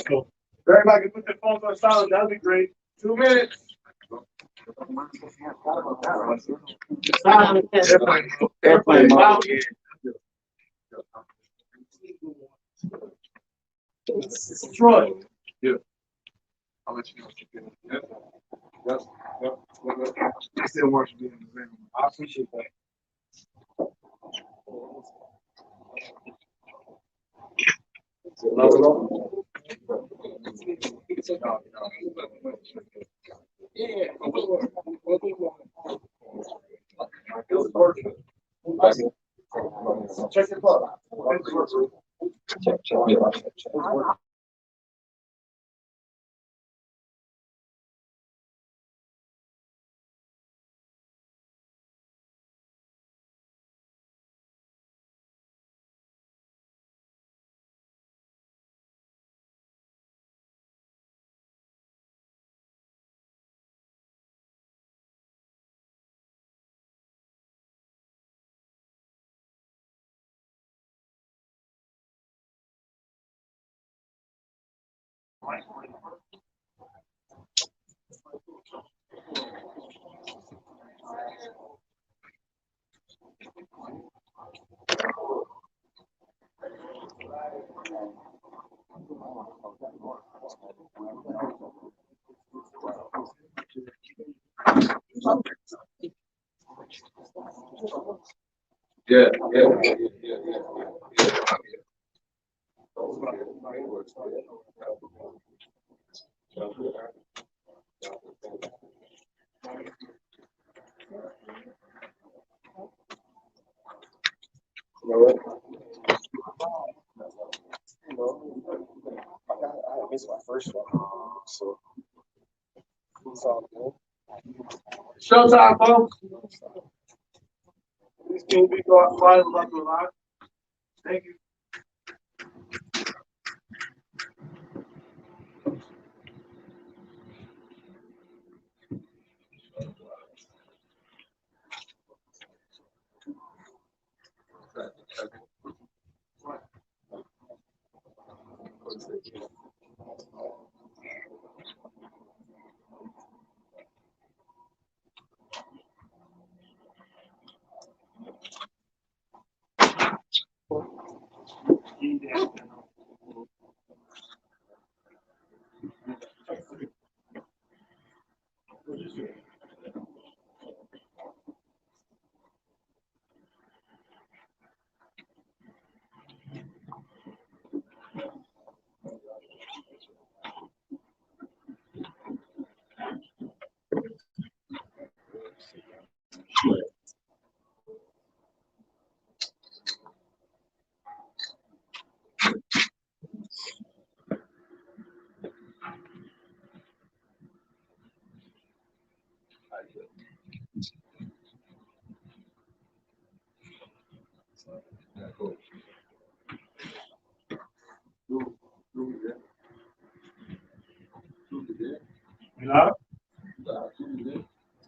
So, everybody can put their phones on silent. That'd be great. 2 minutes. Airplane mode. Troy. Yeah. I'll let you know what you get. Yep. I still want you to be in the room. I appreciate that. Check your plug. Yeah. I missed my first one, so it's all good. Showtime, folks. Please can we go outside and run the line? Thank you.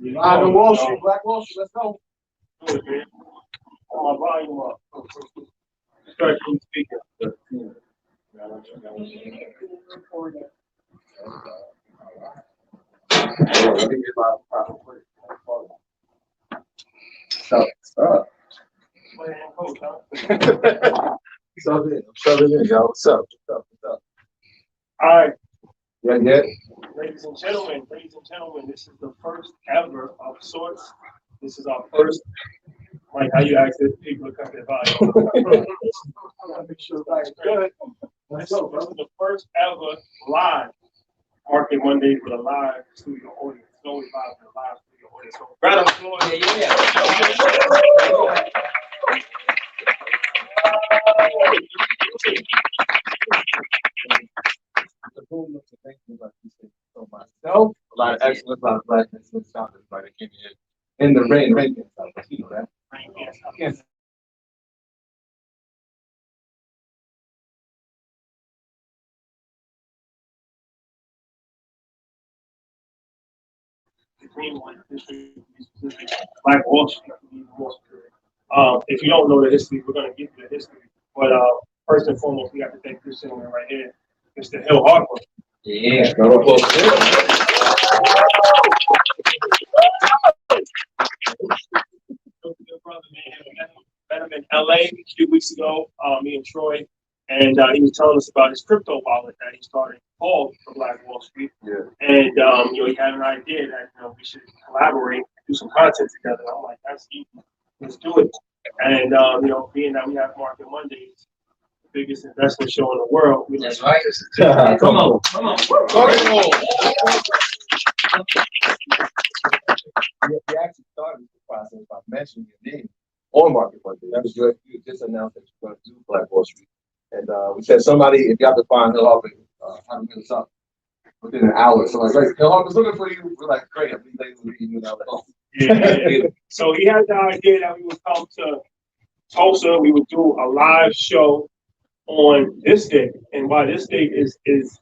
Live on Wall Street, Black Wall Street, let's go. Volume up. Start from speaker. Stop. Shove it in, y'all. What's up? All right. Yeah. Ladies and gentlemen, this is the first ever of sorts. This is our first, like how you ask if people to cut their volume. I want to make sure that's good. This is the first ever live market Monday with a live studio audience. It's always live with a live studio audience. So, round of applause. Myself, a lot of excellence, a lot of black excellence sounders, right? It came in the rain can't stop us, you know that. Can't stop. Black Wall Street. If you don't know the history, we're going to get to the history. But first and foremost, we have to thank this gentleman right here, Mr. Hill Harper. Yeah. No applause. Good brother, man. Met him in LA a few weeks ago, me and Troy, and he was telling us about his crypto wallet that he started called the Black Wall Street. Yeah. And he had an idea that we should collaborate and do some content together. I'm like, that's easy. Let's do it. And being that we have Market Mondays, the biggest investment show in the world, That's right. Come on. We actually started the process by mentioning your name on Market Monday. That was good. You just announced that you're going to do Black Wall Street. And we said, somebody, if you have to find Hill Harper, how to hit us up within an hour. So like, Hill Harper's looking for you. We're like, great. I'm meeting you in LA. Yeah. So he had the idea that we would come to Tulsa. We would do a live show on this day. And why this date is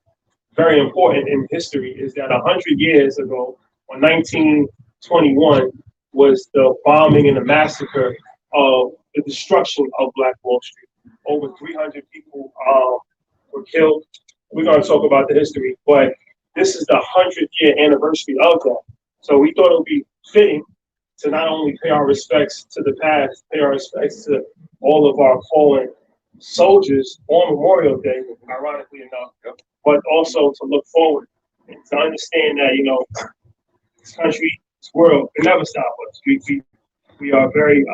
very important in history is that 100 years ago, on 1921, was the bombing and the massacre of the destruction of Black Wall Street. Over 300 people were killed. We're going to talk about the history, but this is the 100th-year anniversary of that. So we thought it would be fitting to not only pay our respects to the past, pay our respects to all of our fallen soldiers on Memorial Day, ironically enough, but also to look forward and to understand that, this country, this world, can never stop us. We are very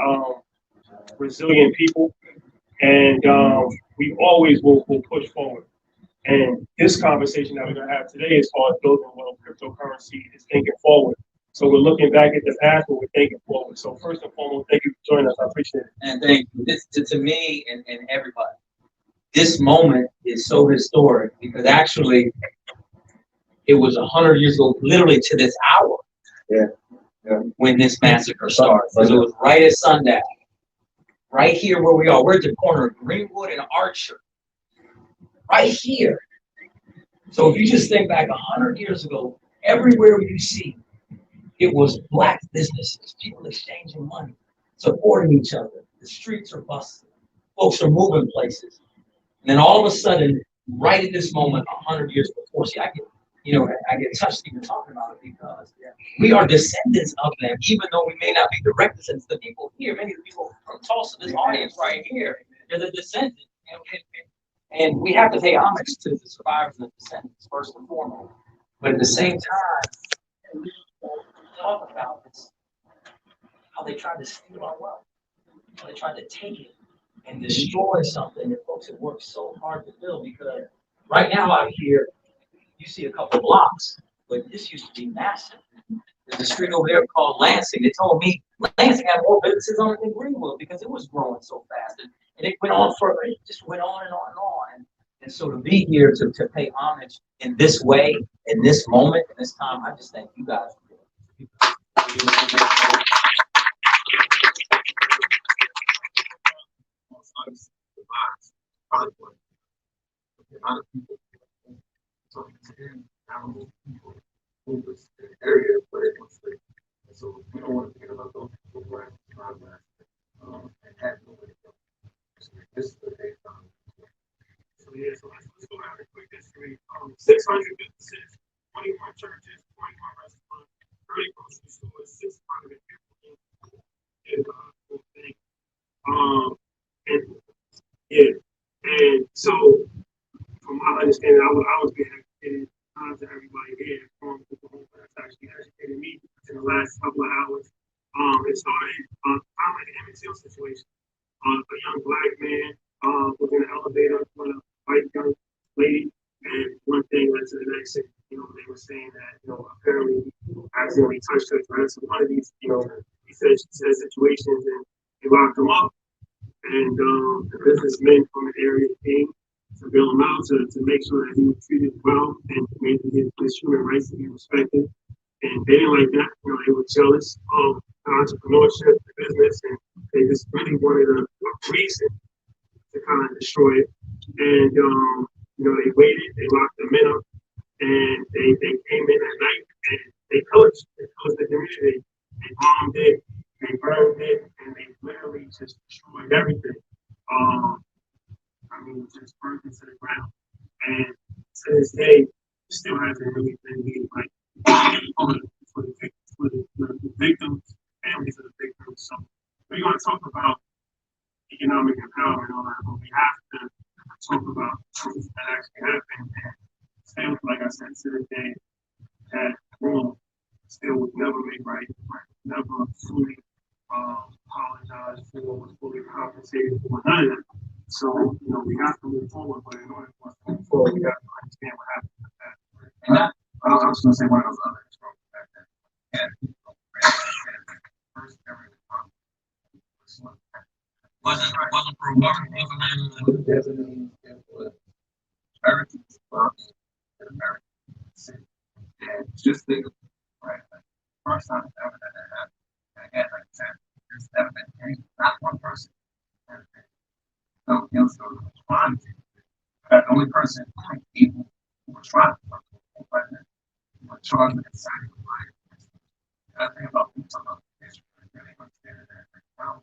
resilient people, and we always will push forward. And this conversation that we're going to have today as far as building world cryptocurrency is thinking forward. So we're looking back at the past, but we're thinking forward. So first and foremost, thank you for joining us. I appreciate it. And thank you. This to me and everybody, this moment is so historic because actually it was 100 years ago, literally to this hour. Yeah. When this massacre started. Because it was right at sundown. Right here where we are. We're at the corner of Greenwood and Archer. Right here. So if you just think back 100 years ago, everywhere you see, it was Black businesses, people exchanging money, supporting each other. The streets are busted. Folks are moving places. And then all of a sudden, right at this moment, 100 years before, see, I get touched even talking about it because we are descendants of them, even though we may not be direct descendants. The people here, many of the people from Tulsa, this audience right here, they're the descendants. And we have to pay homage to the survivors and the descendants, first and foremost. But at the same time, we talk about this, how they tried to steal our wealth, how they tried to take it and destroy something that folks have worked so hard to build. Because right now out here, you see a couple blocks, but this used to be massive. There's a street over there called Lansing. They told me Lansing had more businesses on it than Greenwood because it was growing so fast. And it went on for, it just went on and on and on. And so to be here to pay homage in this way, in this moment, in this time, I just thank you guys for it. Area, but it was free. So we don't want to forget about those people who are progress and had nowhere to go. So this is the day. So let's go out and quick history. 600 businesses, 21 churches, 21 restaurants, 30 grocery stores, 600 people. And so from my understanding, I was being educated to everybody here from the home that's actually educated me in the last couple of hours. It started kind of like an Emmett Till situation. A young Black man was in an elevator with a white young lady, and one thing led to the next. And, they were saying that apparently accidentally touched her dress. One of these he said situations, and they locked him up. And the businessmen from the area came to bail him out to make sure that he was treated well and maybe his human rights to be respected. And they didn't like that. They were jealous of entrepreneurship, the business, and they just really wanted a reason to kind of destroy it. And they waited, they locked the men up, and they came in at night and they pillaged the community. They bombed it, they burned it, and they literally just destroyed everything. mean, just burned into the ground. And to this day, still hasn't really been made like for the victims, families of the victims. So we're going to talk about economic empowerment and all that, but we have to talk about things that actually happened. And still, like I said, to this day, that wrong still was never made right, never fully apologized for, was fully compensated for, none of that. So, you know, we have to move forward, but in order for us to move forward, we have to understand what happened with that. And that, I was going to say one of those others from back then. Wasn't for wasn't Americans and just think, right? Like, first time ever that happened. And again, like I said, there's never been any, not one person. So, you know, so trying to, the only person, like people who were trying to work with, but were charged with insanity. I think about people talking about history, really understanding that, how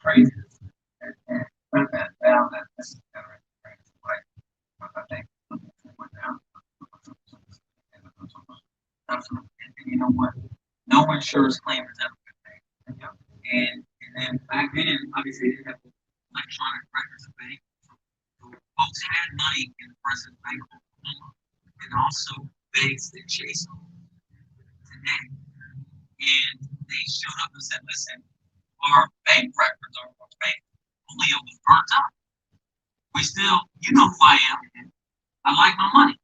crazy it is. And put that down, that this is generation crazy. Like, I think went down. Absolutely. And you know what? No insurance claim is ever been paid. And then back then, obviously, they didn't have electronic records of bank. So folks had money in the present bank of Oklahoma, and also banks that chase them today. And they showed up and said, listen, our bank records, our bank polio was burnt up. We still, you know who I am. I like my money.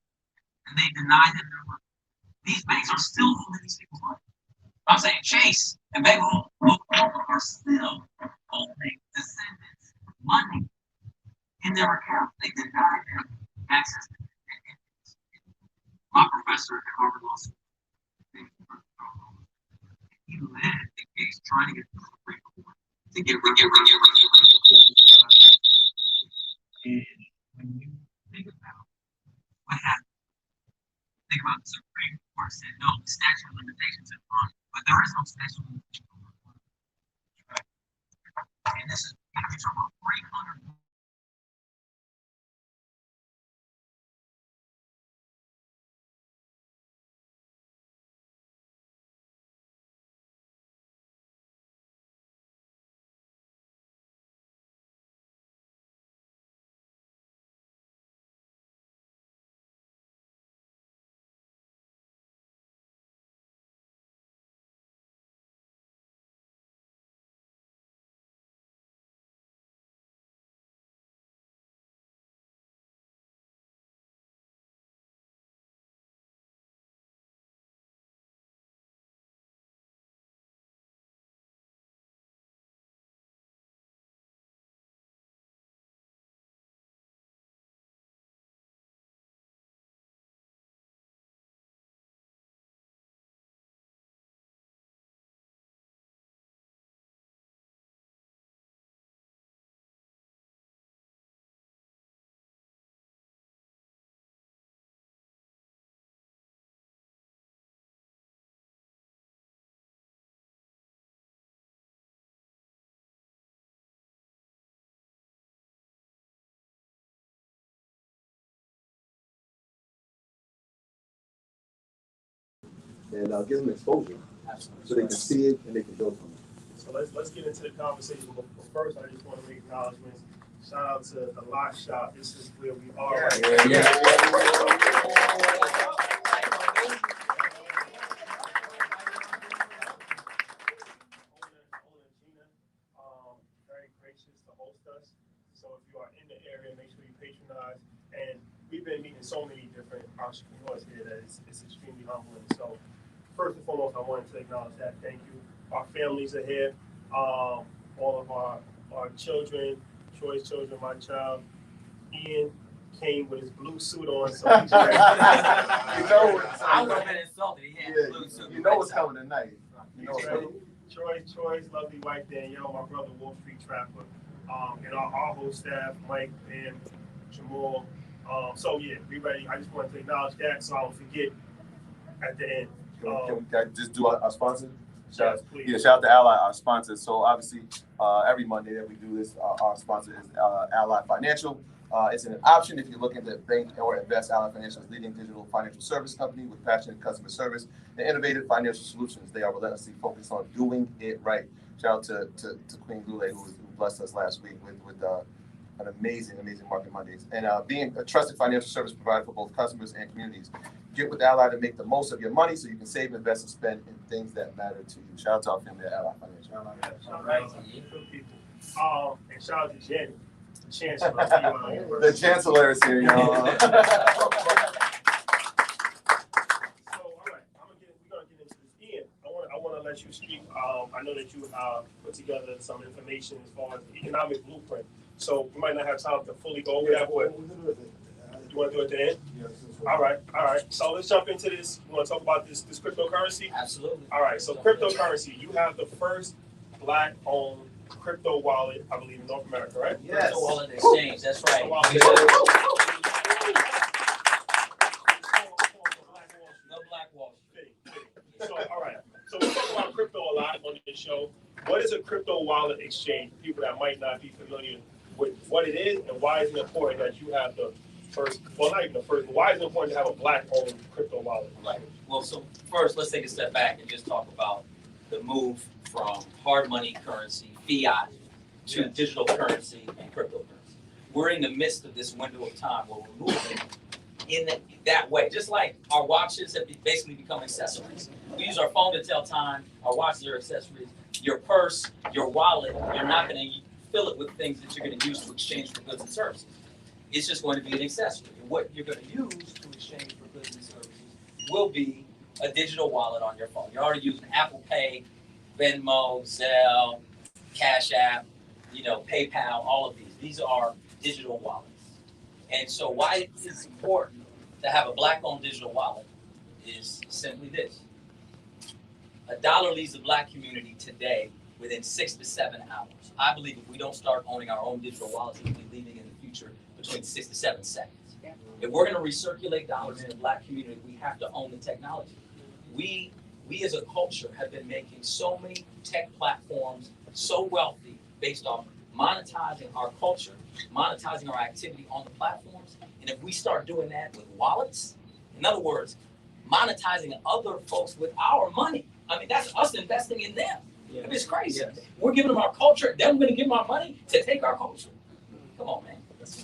And they denied them their money. These banks are still holding these people's money. I'm saying Chase and Bank of Oklahoma are still holding descendants' money in their account. They denied them access to it. My professor at Harvard Law School, he led the case trying to get the Supreme Court to get rid of And when you think about what happened, think about the Supreme Court said no, the statute of limitations is on, but there is no statute of limitations. Right? And this is you're talking about 300. And give them exposure so they can see it and they can build from it. So let's get into the conversation. But first, I just want to make acknowledgments. Shout out to the Lock Shop. This is where we are right now. Very gracious to host us. So if you are in the area, make sure you patronize. And we've been meeting so many different entrepreneurs here that it's extremely humbling. So first and foremost, I wanted to acknowledge that. Thank you. Our families are here. All of our children, Troy's children, my child, Ian came with his blue suit on. So he's ready. I would have been insulted. He had a blue suit. You know what's coming tonight. Troy's lovely wife Danielle, my brother Wall Street Trapper, and our whole staff, Mike, Ben, Jamal. So yeah, we ready. I just wanted to acknowledge that so I don't forget at the end. Can we just do our sponsor? Shout Yes, please. Yeah, shout out to Ally, our sponsor. So obviously, every Monday that we do this, our sponsor is Ally Financial. It's an option if you're looking to bank or invest. Ally Financial is leading digital financial service company with passionate customer service and innovative financial solutions. They are relentlessly focused on doing it right. Shout out to Queen Lule, who blessed us last week with an amazing Market Mondays. And being a trusted financial service provider for both customers and communities. Get with Ally to make the most of your money so you can save, invest, and spend in things that matter to you. Shout out to our family at Ally Financial. All right. Good people. And shout out to Jenny, the chancellor of the university. The chancellor is here, y'all. So, all right, we're gonna get into this. Ian, I want to let you speak. I know that you put together some information as far as the economic blueprint. So we might not have time to fully go over that, but you want to do it at the end? Yes. All right. So let's jump into this. You want to talk about this cryptocurrency? Absolutely. All right. So cryptocurrency, you have the first Black-owned crypto wallet, I believe, in North America, right? Yes. Crypto wallet exchange. That's right. Crypto wallet. No Black Wall Street. So, all right. So we talk about crypto a lot on this show. What is a crypto wallet exchange? People that might not be familiar with what it is and why is it important that you have the first, well, not even the first, but why is it important to have a Black-owned crypto wallet? Right. Well, so first, let's take a step back and just talk about the move from hard money currency, fiat, to digital currency and cryptocurrency. We're in the midst of this window of time where we're moving in that way. Just like our watches have basically become accessories. We use our phone to tell time. Our watches are accessories. Your purse, your wallet, you're not going to fill it with things that you're going to use to exchange for goods and services. It's just going to be an accessory. And what you're going to use to exchange for goods and services will be a digital wallet on your phone. You're already using Apple Pay, Venmo, Zelle, Cash App, PayPal, all of these. These are digital wallets. And so why it's important to have a Black-owned digital wallet is simply this. $1 leaves the Black community today within 6 to 7 hours. I believe if we don't start owning our own digital wallets, we'll be leaving in the future between 6 to 7 seconds. Yeah. If we're going to recirculate dollars in the Black community, we have to own the technology. We as a culture have been making so many tech platforms so wealthy based on monetizing our culture, monetizing our activity on the platforms. And if we start doing that with wallets, in other words, monetizing other folks with our money, I mean, that's us investing in them. Yeah. I mean, it's crazy. Yes. We're giving them our culture, then we're going to give them our money to take our culture. Come on, man.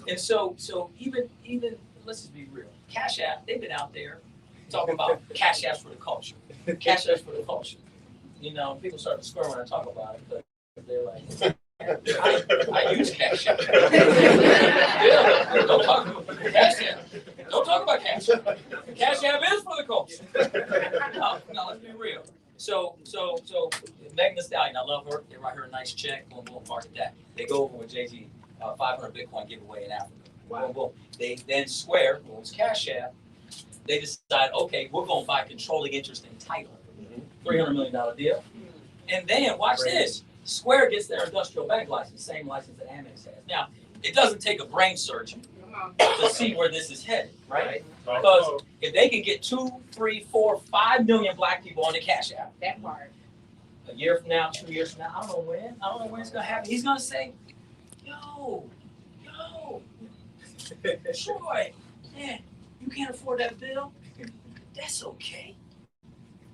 And so even let's just be real. Cash App, they've been out there talking about Cash Apps for the culture. Cash Apps for the culture. People start to squirm when I talk about it, but they're like, I use Cash App. Yeah, don't talk about Cash App. Don't talk about Cash App. Cash App is for the culture. No, let's be real. So Megan Thee Stallion, I love her. They write her a nice check. Boom, boom, market that. They go over with Jay-Z, 500 Bitcoin giveaway in Africa. Wow. Boom, boom. They then Square, who owns Cash App, they decide, okay, we're going to buy controlling interest in title. $300 million deal. And then, watch this. Square gets their industrial bank license, same license that Amex has. Now, it doesn't take a brain surgeon to see where this is headed, right? Because if they can get 2, 3, 4, 5 million Black people on the Cash App, that part. A year from now, 2 years from now, I don't know when it's going to happen. He's going to say, yo, Troy, man, you can't afford that bill? That's okay.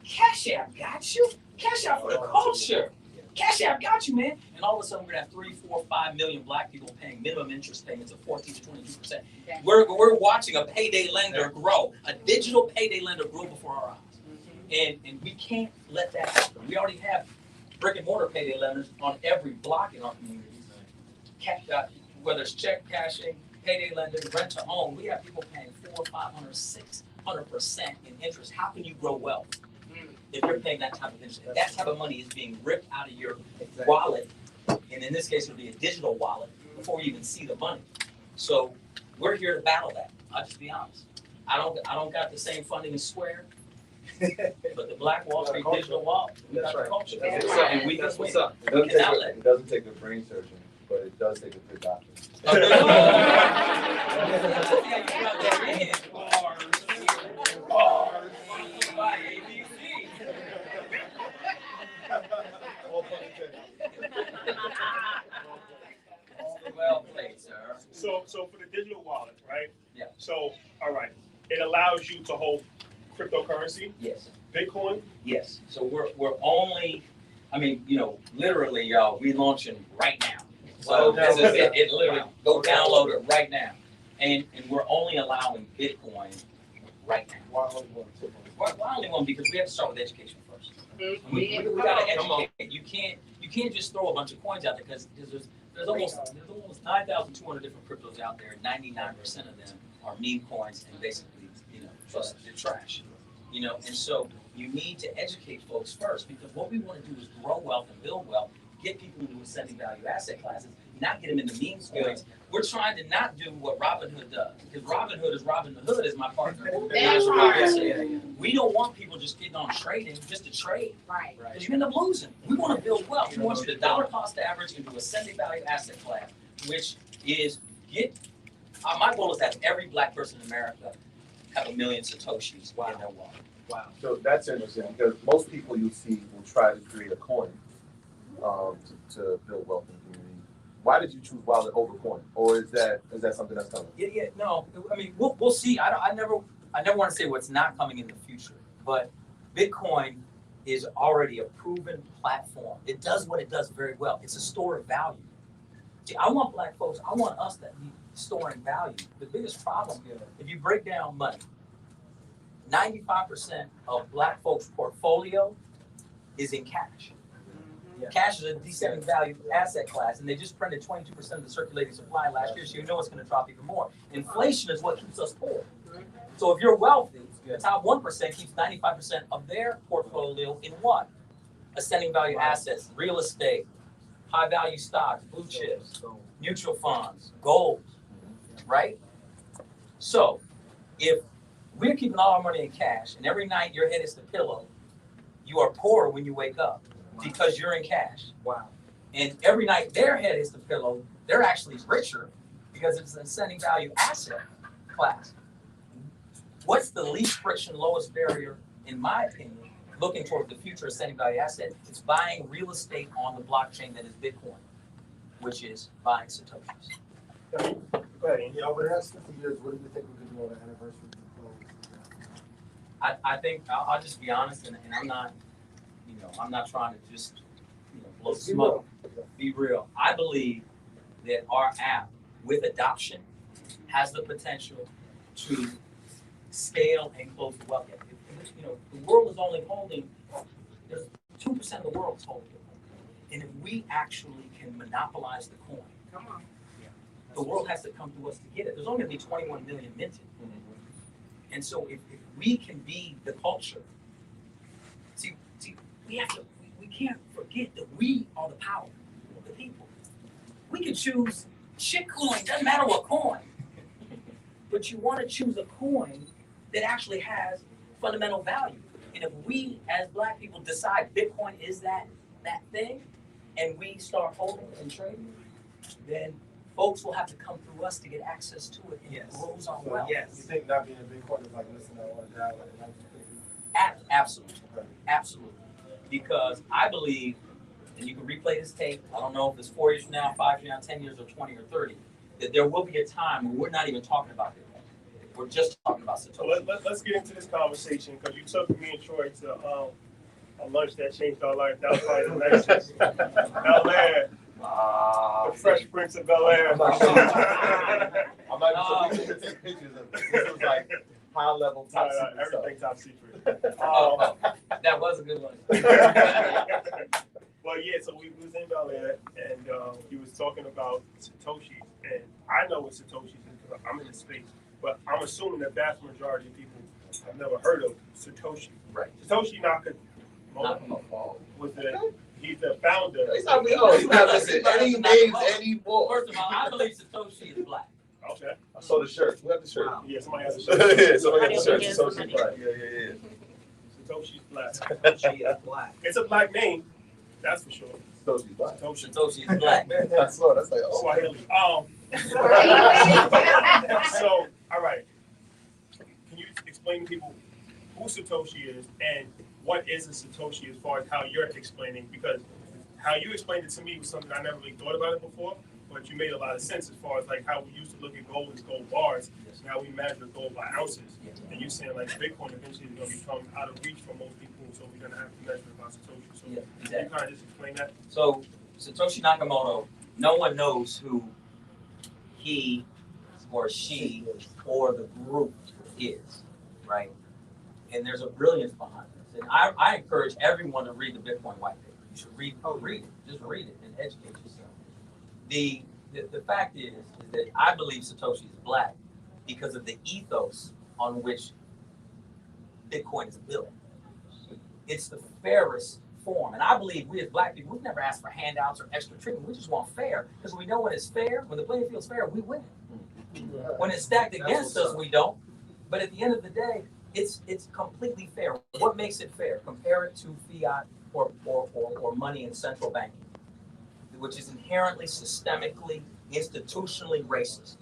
Cash App got you. Cash App for the culture. Cash App got you, man. And all of a sudden, we're going to have 3, 4, 5 million Black people paying minimum interest payments of 14 to 22%. We're watching a payday lender grow, a digital payday lender grow before our eyes. And we can't let that happen. We already have brick and mortar payday lenders on every block in our communities. Whether it's check cashing, payday lending, rent to own, we have people paying 400, 500, 600% in interest. How can you grow wealth if you're paying that type of interest? That type of money is being ripped out of your wallet, and in this case, it would be a digital wallet before you even see the money. So we're here to battle that. I'll just be honest. I don't got the same funding as Square, but the Black Wall Street digital wallet, we got the culture. And we can win. It doesn't take a brain surgeon, but it does take a good doctor. So, all right, it allows you to hold cryptocurrency, Yes. Bitcoin. Yes. So we're only, I mean, you know, literally, y'all, we launching right now. So this is it. It literally go download it right now, and we're only allowing Bitcoin right now. Why only one? Because we have to start with education first. We gotta educate. You can't just throw a bunch of coins out there because there's almost 9,200 different cryptos out there, and 99% of them are meme coins and basically, you know, just they're trash. You know, and so you need to educate folks first, because what we want to do is grow wealth and build wealth, get people into ascending value asset classes, not get them into meme coins. We're trying to not do what Robinhood does, because Robinhood is my partner. That's right. We don't want people just getting on trading just to trade, Right. because you end up losing. We want to build wealth. We want you to dollar cost average into ascending value asset class, which is my goal is that every black person in America have 1 million satoshis in their wallet. Wow. So that's interesting, because most people you see will try to create a coin to build wealth in the community. Why did you choose wallet over coin, or is that something that's coming? No. I mean, we'll see. I never want to say what's not coming in the future, but Bitcoin is already a proven platform. It does what it does very well. It's a store of value. See, I want black folks. I want us to be storing value. The biggest problem here, if you break down money, 95% of black folks' portfolio is in cash. Yeah. Cash is a descending value asset class, and they just printed 22% of the circulating supply last year, so you know it's going to drop even more. Inflation is what keeps us poor. So if you're wealthy, the top 1% keeps 95% of their portfolio in what? Ascending value assets, real estate, high value stocks, blue chips, mutual funds, gold, right? So if we're keeping all our money in cash, and every night your head is the pillow, you are poor when you wake up because you're in cash. Wow. And every night their head is the pillow, they're actually richer because it's an ascending value asset class. What's the least friction, lowest barrier, in my opinion, looking toward the future ascending value asset? It's buying real estate on the blockchain that is Bitcoin, which is buying satoshis. Go ahead. Yeah, over the next 50 years, what do you think we could do on the anniversary? I think I'll just be honest, and I'm not, I'm not trying to just, blow smoke. Be real. I believe that our app, with adoption, has the potential to scale and close the wealth gap. The world is only holding, there's 2% of the world is holding it. And if we actually can monopolize the coin, Come on. the world has to come to us to get it. There's only going to be 21 million minted. And so if we can be the culture, see, we can't forget that we are the power of the people. We can choose shitcoin, doesn't matter what coin, but you want to choose a coin that actually has fundamental value. And if we as black people decide Bitcoin is that thing, and we start holding and trading, then folks will have to come through us to get access to it, and it grows our wealth. You think not being a Bitcoin is like listening to one guy Absolutely. Absolutely. Because I believe, and you can replay this tape, I don't know if it's 4 years from now, 5 years from now, 10 years, or 20 or 30, that there will be a time when we're not even talking about Bitcoin. We're just talking about Satoshi. So let's get into this conversation, because you took me and Troy to a lunch that changed our life. That was probably the nicest. Bel Air. The Fresh Prince of Bel Air. I'm not even to take pictures of it. This was like high level top secret everything stuff. top secret. That was a good one. Well, yeah, so we was in Bel Air, and he was talking about satoshis, and I know what satoshis is because I'm in the space, but I'm assuming the vast majority of people have never heard of Satoshi. Right. Satoshi he's the founder. He's not listening to any names anymore. First of all, I believe Satoshi is black. Okay. I saw the shirt. Who had the shirt? Wow. Yeah, somebody has a shirt. Yeah, somebody has a shirt. Satoshi's black. Yeah. Satoshi's black. Satoshi is black. It's a black name, that's for sure. Satoshi's black. Satoshi is black. Man, that's slow. That's like, oh. Swahili. So, all right. Can you explain to people who Satoshi is and what is a Satoshi as far as how you're explaining? Because how you explained it to me was something I never really thought about it before. but you made a lot of sense as far as like how we used to look at gold as gold bars. Now we measure gold by ounces. And you're saying like Bitcoin eventually is going to become out of reach for most people, so we're going to have to measure it by Satoshi. So Yeah, can you kind of just explain that? So Satoshi Nakamoto, no one knows who he or she or the group is, right? And there's a brilliance behind this. And I encourage everyone to read the Bitcoin white paper. You should read it. Just read it and educate yourself. The fact is that I believe Satoshi is black because of the ethos on which Bitcoin is built. It's the fairest form. And I believe we as black people, we've never asked for handouts or extra treatment. We just want fair. Because we know when it's fair, when the playing field's fair, we win. When it's stacked against us, we don't. But at the end of the day, it's completely fair. What makes it fair? Compare it to fiat or money in central banking, which is inherently, systemically, institutionally racist.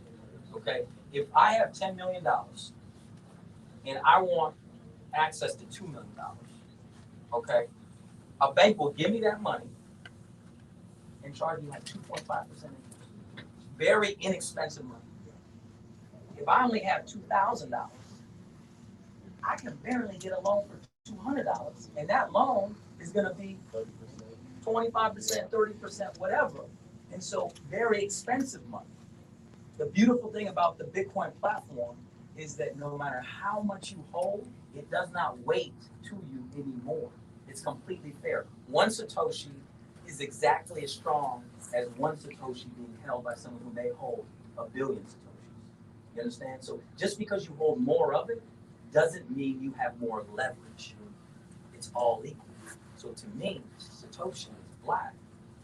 Okay? If I have $10 million and I want access to $2 million, okay, a bank will give me that money and charge me like 2.5% interest. Very inexpensive money. If I only have $2,000, I can barely get a loan for $200, and that loan is going to be 25%, 30%, whatever. And so, very expensive money. The beautiful thing about the Bitcoin platform is that no matter how much you hold, it does not weight to you anymore. It's completely fair. One Satoshi is exactly as strong as one Satoshi being held by someone who may hold 1 billion Satoshis. You understand? So just because you hold more of it doesn't mean you have more leverage. It's all equal. So to me, Satoshi is black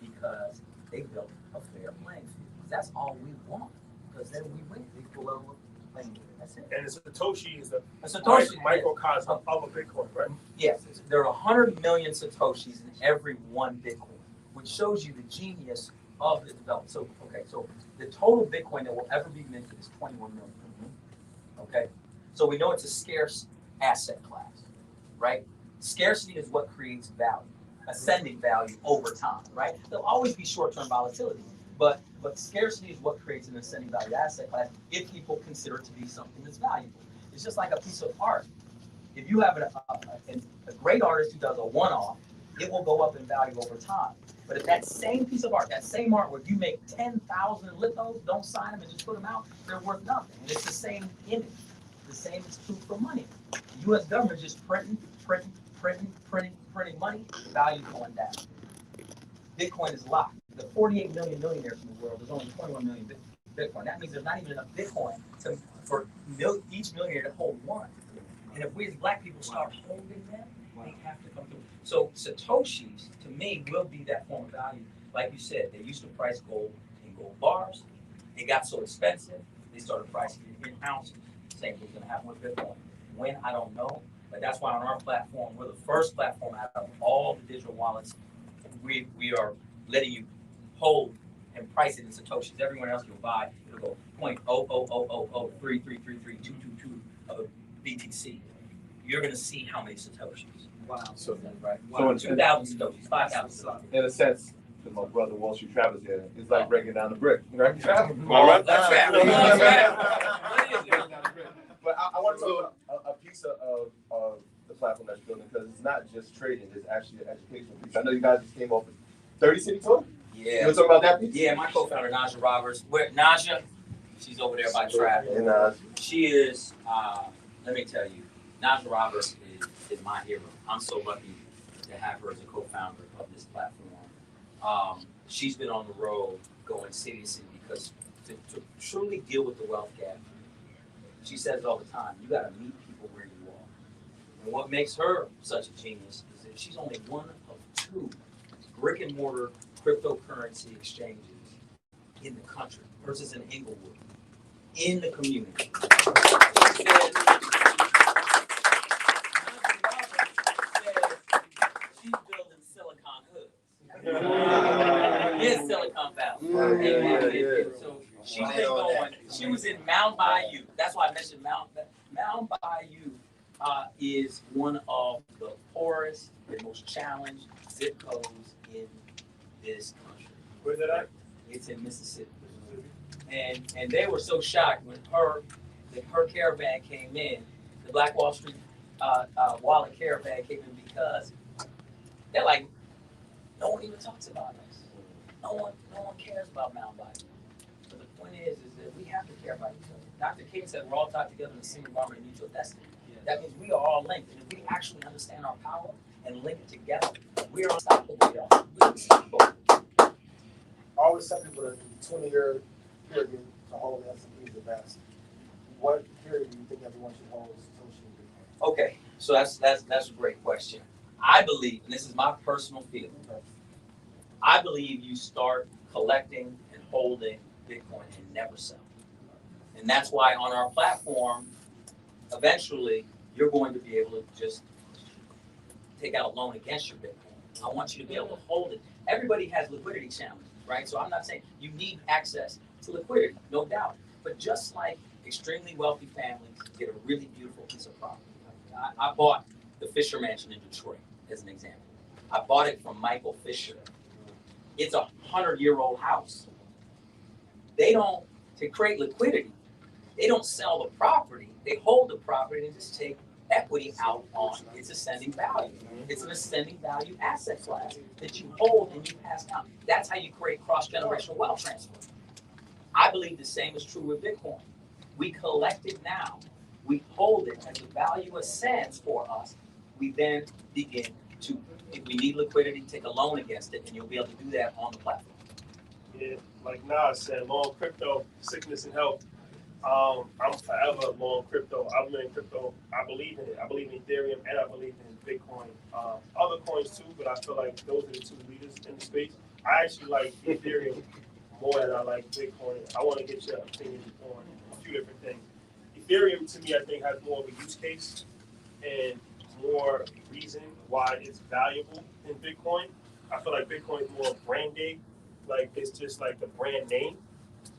because they built a fair playing field. That's all we want. Because then we win. We pull over playing field. That's it. And a Satoshi is a Satoshi, microcosm of a Bitcoin, right? Yes, there are 100 million Satoshis in every one Bitcoin, which shows you the genius of the development. So, okay, so the total Bitcoin that will ever be minted is 21 million. Okay, so we know it's a scarce asset class, right? Scarcity is what creates value, ascending value over time, right? There'll always be short-term volatility, but scarcity is what creates an ascending value asset class if people consider it to be something that's valuable. It's just like a piece of art. If you have a great artist who does a one-off, it will go up in value over time. But if that same piece of art, that same artwork, you make 10,000 lithos, don't sign them and just put them out, they're worth nothing. And it's the same image. The same is true for money. The U.S. government is just printing money, value going down. Bitcoin is locked. The 48 million millionaires in the world, there's only 21 million Bitcoin. That means there's not even enough Bitcoin for each millionaire to hold one. And if we as black people start holding them, they have to come through. So Satoshis, to me, will be that form of value. Like you said, they used to price gold in gold bars. It got so expensive, they started pricing it in ounces. Same thing's gonna happen with Bitcoin. When, I don't know. But that's why on our platform, we're the first platform out of all the digital wallets. We are letting you hold and price it in Satoshis. Everyone else will buy, it'll go 0.00003333222 of a BTC. You're gonna see how many Satoshis. Wow. So, Right. So Wow. 2,000 Satoshis, 5,000 Satoshis. in a sense, because my brother Wall Street Travels here, it's like breaking down the brick, right? All right. That's But I want to talk about a piece of the platform that you're building, because it's not just trading, it's actually an educational piece. I know you guys just came off a 30 City tour. You Yeah. want to talk about that piece? Yeah, my co-founder, Najah Roberts. Najah, she's over there by traffic. And She is, let me tell you, Najah Roberts is my hero. I'm so lucky to have her as a co-founder of this platform. She's been on the road going city to city because to truly deal with the wealth gap, she says it all the time, you gotta meet people where you are. And what makes her such a genius is that she's only one of 2 brick and mortar cryptocurrency exchanges in the country versus in Inglewood, in the community. She's building Silicon Hoods. It's Silicon Valley. So she's been going. She was in Mount Bayou. That's why I mentioned Mount Bayou is one of the poorest and most challenged zip codes in this country. Where's that at? It's in Mississippi. And they were so shocked when her caravan came in, the Black Wall Street wallet caravan came in, because they're like, no one even talks about us. No one cares about mountain biking. But the point is that we have to care about each other. Dr. King said we're all tied together in the same environment and mutual destiny. That means we are all linked. And if we actually understand our power and link it together, we are unstoppable, y'all. We're unstoppable. I always tell people that the 20-year period to hold the S&P is the best. What period do you think everyone should hold Satoshi? Okay, so that's a great question. I believe, and this is my personal feeling, I believe you start collecting and holding Bitcoin and never sell. And that's why on our platform, eventually, you're going to be able to just take out a loan against your Bitcoin. I want you to be able to hold it. Everybody has liquidity challenges, right? So I'm not saying you need access to liquidity, no doubt. But just like extremely wealthy families get a really beautiful piece of property. I bought the Fisher Mansion in Detroit, as an example. I bought it from Michael Fisher. It's a 100-year-old house. To create liquidity, they don't sell the property, they hold the property and just take equity out on its ascending value. It's an ascending value asset class that you hold and you pass down. That's how you create cross-generational wealth transfer. I believe the same is true with Bitcoin. We collect it now. We hold it as the value ascends for us. We then begin to, if we need liquidity, take a loan against it, and you'll be able to do that on the platform. Yeah, like Najah said, long crypto, sickness and health. I'm forever long crypto. I've been in crypto. I believe in it. I believe in Ethereum and I believe in Bitcoin. Other coins too, but I feel like those are the two leaders in the space. I actually like Ethereum more than I like Bitcoin. I want to get your opinion on a few different things. Ethereum to me, I think, has more of a use case and more reason why it's valuable than Bitcoin. I feel like Bitcoin is more branded, like it's just like the brand name,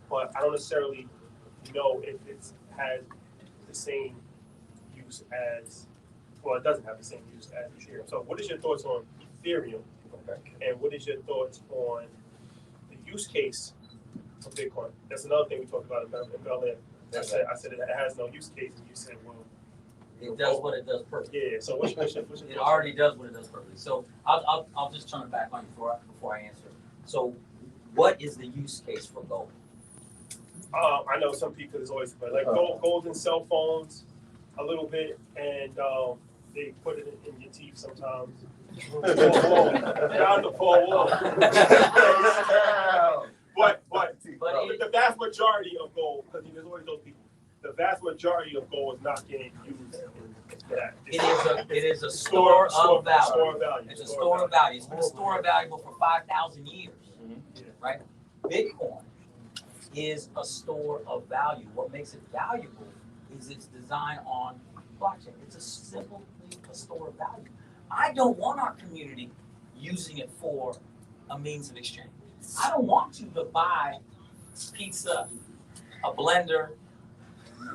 but I don't necessarily know if it has the same use as, well, it doesn't have the same use as Ethereum. So what is your thoughts on Ethereum? And what is your thoughts on the use case of Bitcoin? That's another thing we talked about in Bel Air. I said it has no use case, and you said, well, It does what it does perfectly. yeah. So what's your It already does what it does perfectly. So I'll just turn it back on you before I answer. So what is the use case for gold? I know some people is always like gold in cell phones a little bit, and they put it in your teeth sometimes. Down the four wall. But the vast majority of gold, because there's always those people, the vast majority of gold is not getting used in that. It is a store of value. Store of value. It's a store of value. It's been a store of value for 5,000 years, right? Bitcoin is a store of value. What makes it valuable is its design on blockchain. It's simply a store of value. I don't want our community using it for a means of exchange. I don't want you to buy pizza, a blender.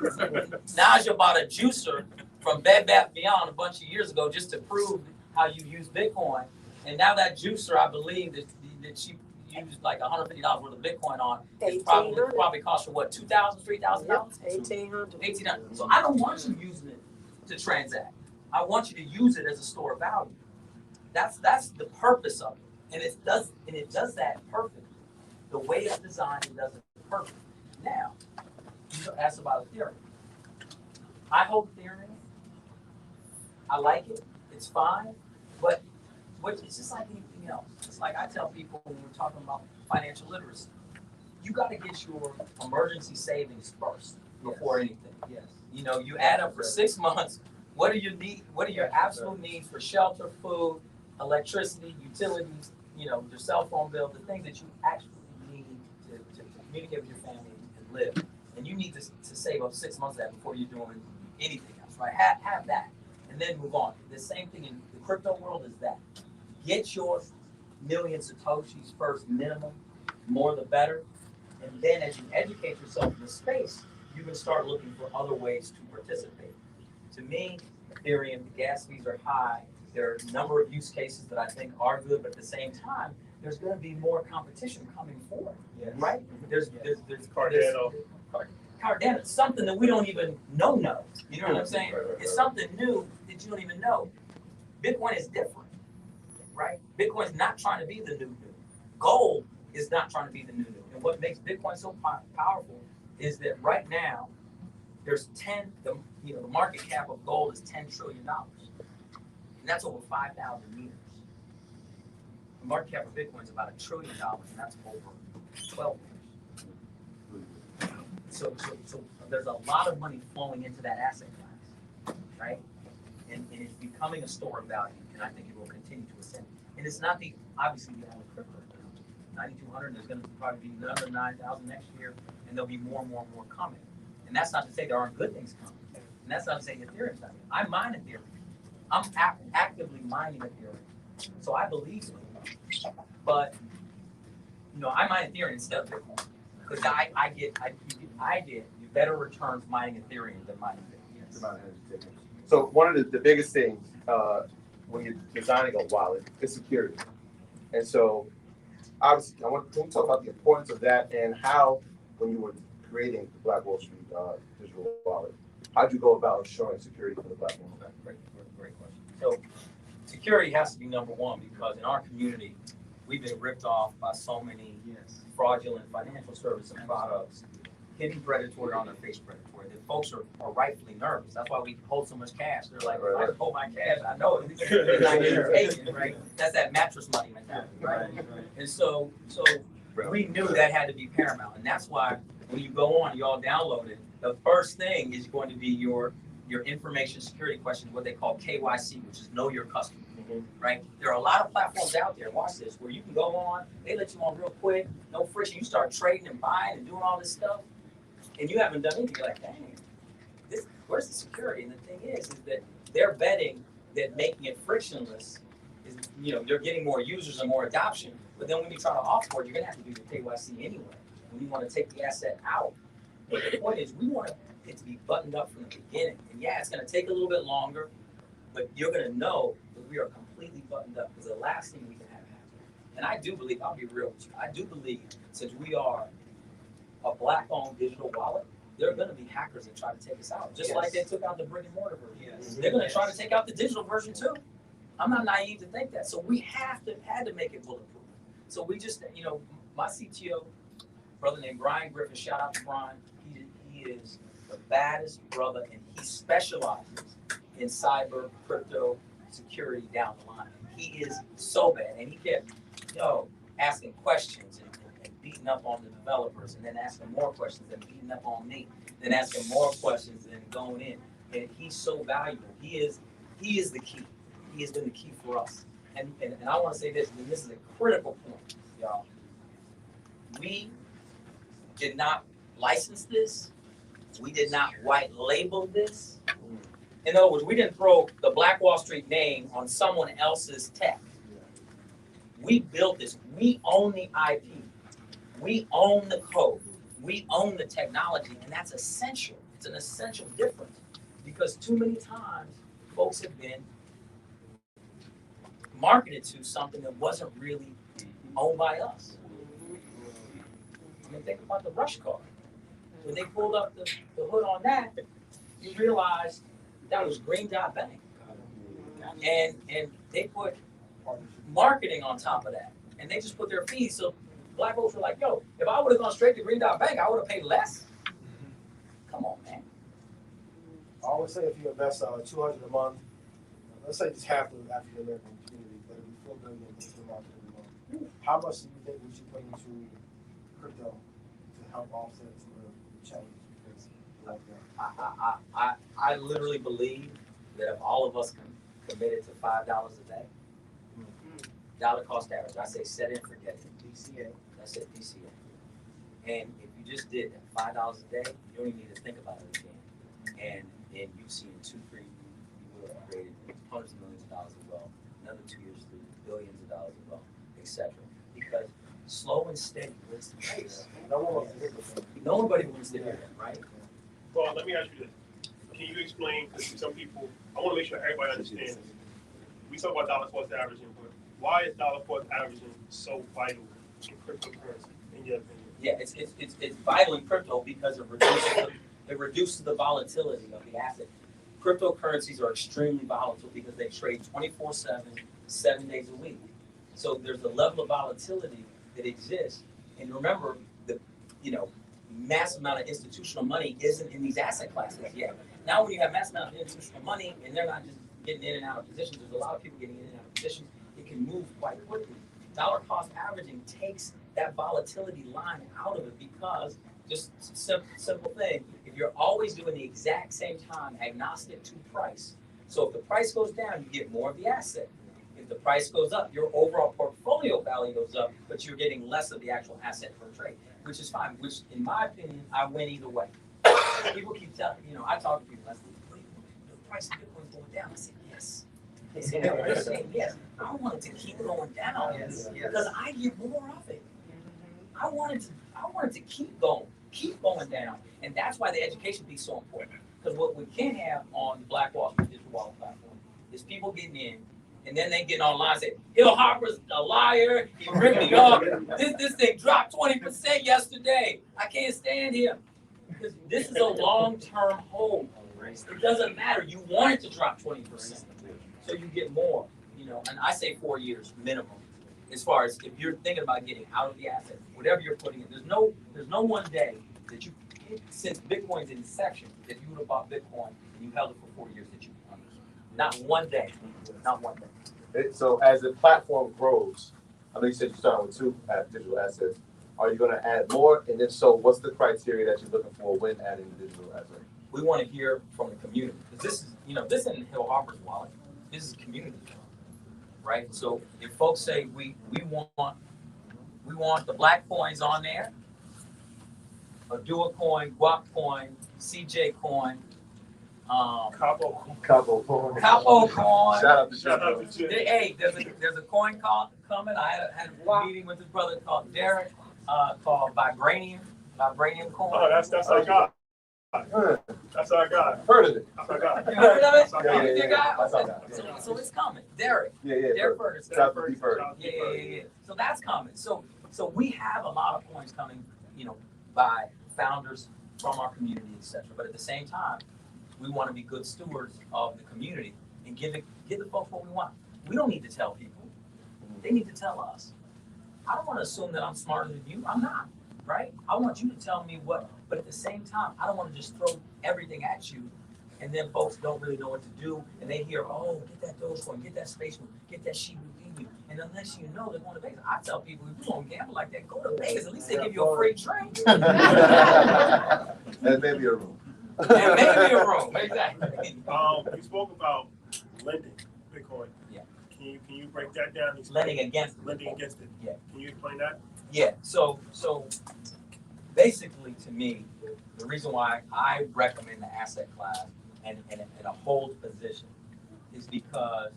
Najah bought a juicer from Bed Bath Beyond a bunch of years ago just to prove how you use Bitcoin. And now that juicer, I believe that she used like $150 worth of Bitcoin on, it probably cost her what, $2,000, $3,000? $1,800. So I don't want you using it to transact. I want you to use it as a store of value. That's the purpose of it, and it does that perfectly. The way it's designed, it does it perfectly. Now, you asked about Ethereum. I hold Ethereum. I like it. It's fine, but it's just like anything else. It's like I tell people when we're talking about financial literacy, you got to get your emergency savings first before anything. Yes. You know, you add up for 6 months. What are your needs? What are your absolute needs for shelter, food, electricity, utilities? You know, your cell phone bill, the things that you actually need to communicate with your family and live. And you need to save up 6 months of that before you're doing anything else, right? Have that, and then move on. The same thing in the crypto world is that. Get your million satoshis first, minimum, more the better. And then as you educate yourself in the space, you can start looking for other ways to participate. To me, Ethereum, the gas fees are high. There are a number of use cases that I think are good, but at the same time, there's going to be more competition coming forward. right? There's Cardano. Cardano, something that we don't even know. You know what I'm saying? It's something new that you don't even know. Bitcoin is different, right? Bitcoin's not trying to be the new. Gold is not trying to be the new. And what makes Bitcoin so powerful is that right now there's the market cap of gold is $10 trillion, and that's over 5,000 meters. The market cap of Bitcoin is about $1 trillion, and that's over 12 meters. So there's a lot of money flowing into that asset class, right? And it's becoming a store of value, and I think it will continue to ascend. And it's not obviously the only crypto. 9,200. There's going to probably be another 9,000 next year, and there'll be more and more coming. And that's not to say there aren't good things coming. And that's not to say Ethereum's not. I mine Ethereum. I'm actively mining Ethereum, so I believe in it. But I mine Ethereum instead of Bitcoin because I get better returns mining Ethereum than mining Bitcoin. Yes. So one of the biggest things when you're designing a wallet is security. And so obviously, can we talk about the importance of that and how, when you were creating the Black Wall Street digital wallet, how'd you go about ensuring security for the Black Wall Street? Great question. So security has to be number one because in our community, we've been ripped off by so many fraudulent financial service and products, hidden predatory on their face predatory. The folks are rightfully nervous. That's why we hold so much cash. They're like, if I hold my cash, I know it's not getting taken, right? That's that mattress money mentality, right? And so we knew that had to be paramount. And that's why when you go on, you all download it, the first thing is going to be your information security question, what they call KYC, which is know your customer, right? There are a lot of platforms out there, watch this, where you can go on, they let you on real quick, no friction, you start trading and buying and doing all this stuff, and you haven't done anything. You're like, dang, where's the security? And the thing is that they're betting that making it frictionless is, they're getting more users and more adoption, but then when you try to offboard, you're gonna have to do your KYC anyway, when you wanna take the asset out. But the point is, we want it to be buttoned up from the beginning. And yeah, it's going to take a little bit longer, but you're going to know that we are completely buttoned up because the last thing we can have happen. And I do believe, I'll be real with you, I do believe since we are a Black-owned digital wallet, there are going to be hackers that try to take us out, just like they took out the brick and mortar version. They're going to try to take out the digital version too. I'm not naive to think that. So we had to make it bulletproof. So we just, my CTO, brother named Brian Griffin, shout out to Brian. He is the baddest brother, and he specializes in cyber crypto security down the line. He is so bad, and he kept, asking questions and beating up on the developers, and then asking more questions and beating up on me, then asking more questions and going in. And he's so valuable. He is the key. He has been the key for us. And I want to say this, and this is a critical point, y'all. We did not license this. We did not white label this. In other words, we didn't throw the Black Wall Street name on someone else's tech. We built this. We own the IP. We own the code. We own the technology, and that's essential. It's an essential difference because too many times folks have been marketed to something that wasn't really owned by us. I mean, think about the Rush card. When they pulled up the hood on that, you realize that was Green Dot Bank. And they put marketing on top of that. And they just put their fees. So Black folks were like, yo, if I would have gone straight to Green Dot Bank, I would have paid less. Come on, man. I always say if you invest $200 a month, let's say just half the African American community, that would be $4 billion into the market every month. How much do you think we should put into crypto to help offset some of the challenges? I literally believe that if all of us committed to $5 a day, dollar cost average, I say set it and forget it. DCA. That's it, DCA. And if you just did that $5 a day, you don't even need to think about it again. And you've seen 2-3, you would have created hundreds of millions of dollars of wealth. Another 2 years, billions of dollars of wealth, etc. Because slow and steady wins the race. Nobody wins the race, right? Well, let me ask you this. Can you explain, because some people, I want to make sure everybody understands this. We talk about dollar cost averaging, but why is dollar cost averaging so vital in cryptocurrency, in your opinion? Yeah, it's vital in crypto because it reduces the volatility of the asset. Cryptocurrencies are extremely volatile because they trade 24/7, 7 days a week. So there's a level of volatility that exists. And remember, the massive amount of institutional money isn't in these asset classes yet. Now, when you have massive amount of institutional money and they're not just getting in and out of positions, there's a lot of people getting in and out of positions. It can move quite quickly. Dollar cost averaging takes that volatility line out of it because just simple thing. If you're always doing the exact same time, agnostic to price. So if the price goes down, you get more of the asset. If the price goes up, your overall portfolio value goes up, but you're getting less of the actual asset per trade, which is fine. Which, in my opinion, I win either way. People keep telling, I talk to people. I say, the price of Bitcoin's going down. I say, yes. They say, no, they're saying yes. I want it to keep going down because I get more of it. I want it to keep going down, and that's why the education piece is so important. Because what we can't have on the Black Wall Street digital wallet platform is people getting in, and then they get online and say, "Hill Harper's a liar. He ripped me off. This thing dropped 20% yesterday. I can't stand him." Because this is a long-term hold. It doesn't matter. You want it to drop 20%, so you get more. And I say 4 years minimum. As far as if you're thinking about getting out of the asset, whatever you're putting in, there's no one day that you, since Bitcoin's inception, that you would have bought Bitcoin and you held it for 4 years that you would. Not one day. Not one day. So as the platform grows, I know you said you started with 2 digital assets. Are you going to add more? And if so, what's the criteria that you're looking for when adding the digital asset? We want to hear from the community. Because this is, this isn't Hill Harper's wallet. This is community. Right? So if folks say we want the black coins on there, a Dua coin, Guap coin, CJ coin, Capo coin. Capo coin. Shout out to Hey, there's a coin call coming. I had a meeting with his brother called Derek, called Vibranium coin. Oh, that's our guy. That's our guy. Heard of it? That's our guy. You heard of it? Yeah. So it's coming. Derek. Yeah. Derek Ferguson. Shout out to Ferguson. Yeah. So that's coming. So we have a lot of coins coming, by founders from our community, etc. But at the same time, we want to be good stewards of the community and give the folks what we want. We don't need to tell people. They need to tell us. I don't want to assume that I'm smarter than you. I'm not, right? I want you to tell me what, but at the same time, I don't want to just throw everything at you and then folks don't really know what to do and they hear, oh, get that Dogecoin, get that Spaceman, get that Shiba Inu. And unless you know they're going to Vegas, I tell people, if you don't gamble like that, go to Vegas. At least they give you a free drink. And maybe a room. And maybe a room, exactly. You spoke about lending Bitcoin. Yeah. Can you break that down? Lending against it. Lending against it. Yeah. Can you explain that? Yeah. So basically, to me, the reason why I recommend the asset class and a hold position is because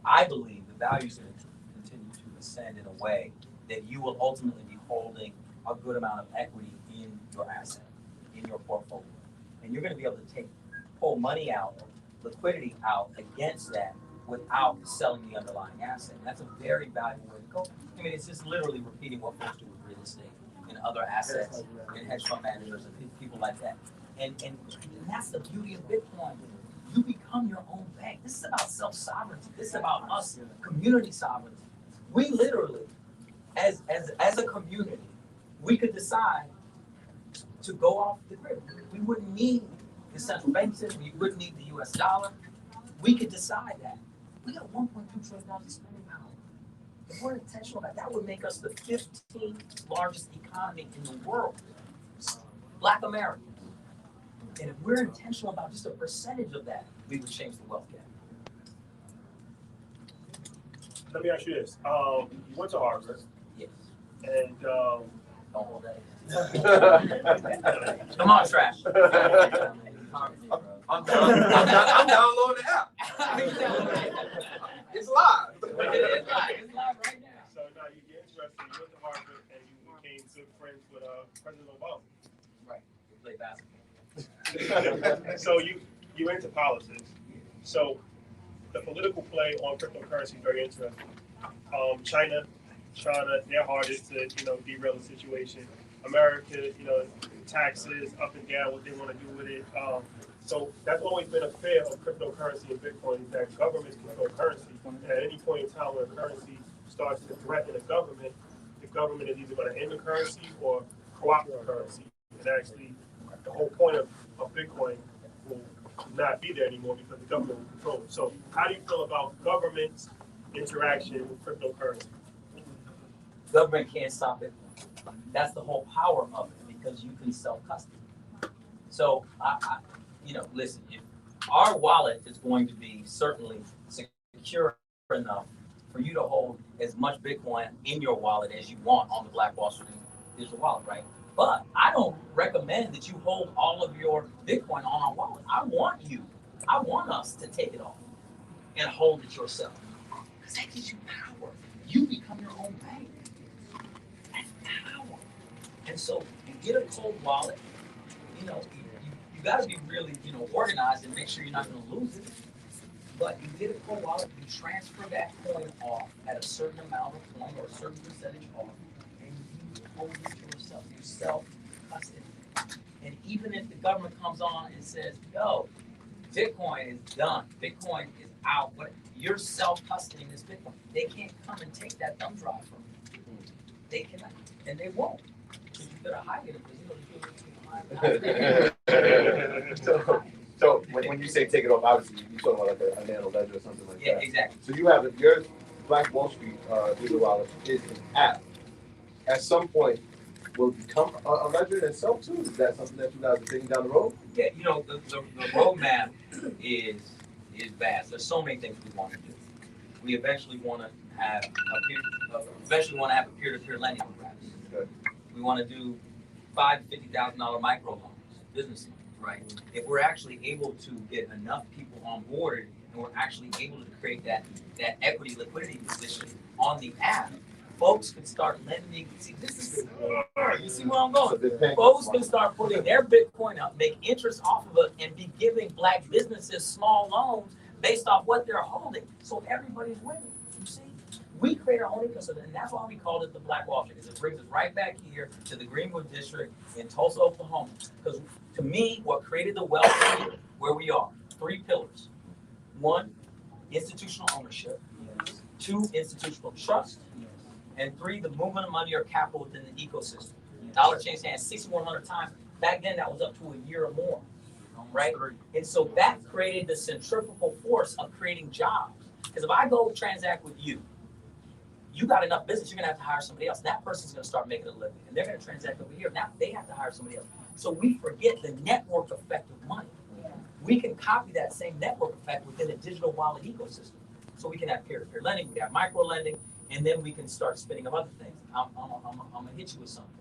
I believe the value is going to continue to ascend in a way that you will ultimately be holding a good amount of equity in your asset, in your portfolio. And you're going to be able to pull money out, liquidity out against that without selling the underlying asset. And that's a very valuable way to go. I mean, it's just literally repeating what folks do with real estate and other assets and hedge fund managers and people like that. And that's the beauty of Bitcoin. You become your own bank. This is about self-sovereignty. This is about us, community sovereignty. We literally, as a community, we could decide to go off the grid. We wouldn't need the central bank system. We wouldn't need the US dollar. We could decide that. We got $1.2 trillion in spending power. If we're intentional about that, would make us the 15th largest economy in the world. Black Americans. And if we're intentional about just a percentage of that, we would change the wealth gap. Let me ask you this. You went to Harper. Yes. And Don't hold that. Come on, trash. I'm downloading the app. It's live. It's live right now. so now you get interested. You went to Harper and you became good friends with President Obama. Right. We play basketball. So you into politics. So the political play on cryptocurrency is very interesting. China trying to their hardest to, derail the situation. America, taxes up and down, what they want to do with it. So that's always been a fear of cryptocurrency and Bitcoin, is that governments control currency. And at any point in time where currency starts to threaten the government is either going to end the currency or co-opt the currency. And actually, the whole point of Bitcoin will not be there anymore because the government will control it. So how do you feel about government's interaction with cryptocurrency? Government can't stop it. That's the whole power of it, because you can self-custody. So listen, if our wallet is going to be certainly secure enough for you to hold as much Bitcoin in your wallet as you want on the Black Wall Street digital wallet, right? But I don't recommend that you hold all of your Bitcoin on our wallet. I want us to take it off and hold it yourself, because that gives you power. You become your own bank. That's power. And so you get a cold wallet, you got to be really, organized and make sure you're not going to lose it. But you get a cold wallet, you transfer that coin off at a certain amount of coin or a certain percentage off, and you hold it yourself. You self-custody. And even if the government comes on and says, yo, Bitcoin is done, Bitcoin is out, but you're self-custodying this Bitcoin, they can't come and take that thumb drive from you. They cannot, and they won't. Because you better hide it, because So when you say take it off, obviously you're talking about like a nano ledger or something like that. Yeah, exactly. So you have your Black Wall Street digital wallet is an app. At some point, will it become a ledger in itself too? Is that something that you guys are thinking down the road? Yeah, the roadmap is vast. There's so many things we want to do. We eventually want to have a peer-to-peer lending program. Good. We want to do $5,000 to $50,000 micro loans, business loans, right? If we're actually able to get enough people on board and we're actually able to create that equity liquidity position on the app, folks can start lending. See, this is you see where I'm going. Folks can start putting their Bitcoin up, make interest off of it, and be giving Black businesses small loans based off what they're holding. So everybody's winning. You see, we create our own ecosystem, and that's why we called it the Black Wall Street, because it brings us right back here to the Greenwood District in Tulsa, Oklahoma. Because to me, what created the wealth here, where we are, 3 pillars. 1, institutional ownership. 2, institutional trust. And 3, the movement of money or capital within the ecosystem. Dollar changed hands 6,100 times. Back then, that was up to a year or more, right? And so that created the centrifugal force of creating jobs. Because if I go transact with you, you got enough business, you're gonna have to hire somebody else. That person's gonna start making a living, and they're gonna transact over here. Now they have to hire somebody else. So we forget the network effect of money. We can copy that same network effect within a digital wallet ecosystem. So we can have peer-to-peer lending, we have micro lending, and then we can start spinning up other things. I'm gonna hit you with something.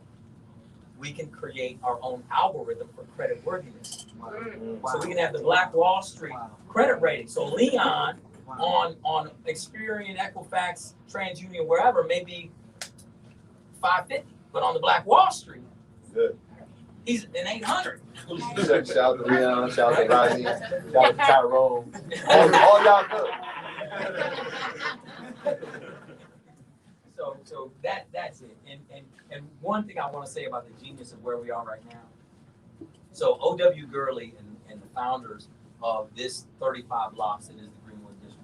We can create our own algorithm for credit worthiness. Wow. So we can have the Black Wall Street credit rating. So Leon on Experian, Equifax, TransUnion, wherever, maybe 550, but on the Black Wall Street, good. He's an 800. Shout out to Leon, shout out to Rodney, shout out to Tyrone. All y'all good. So that's it. And one thing I want to say about the genius of where we are right now. So O.W. Gurley and the founders of this 35 blocks that is the Greenwood District.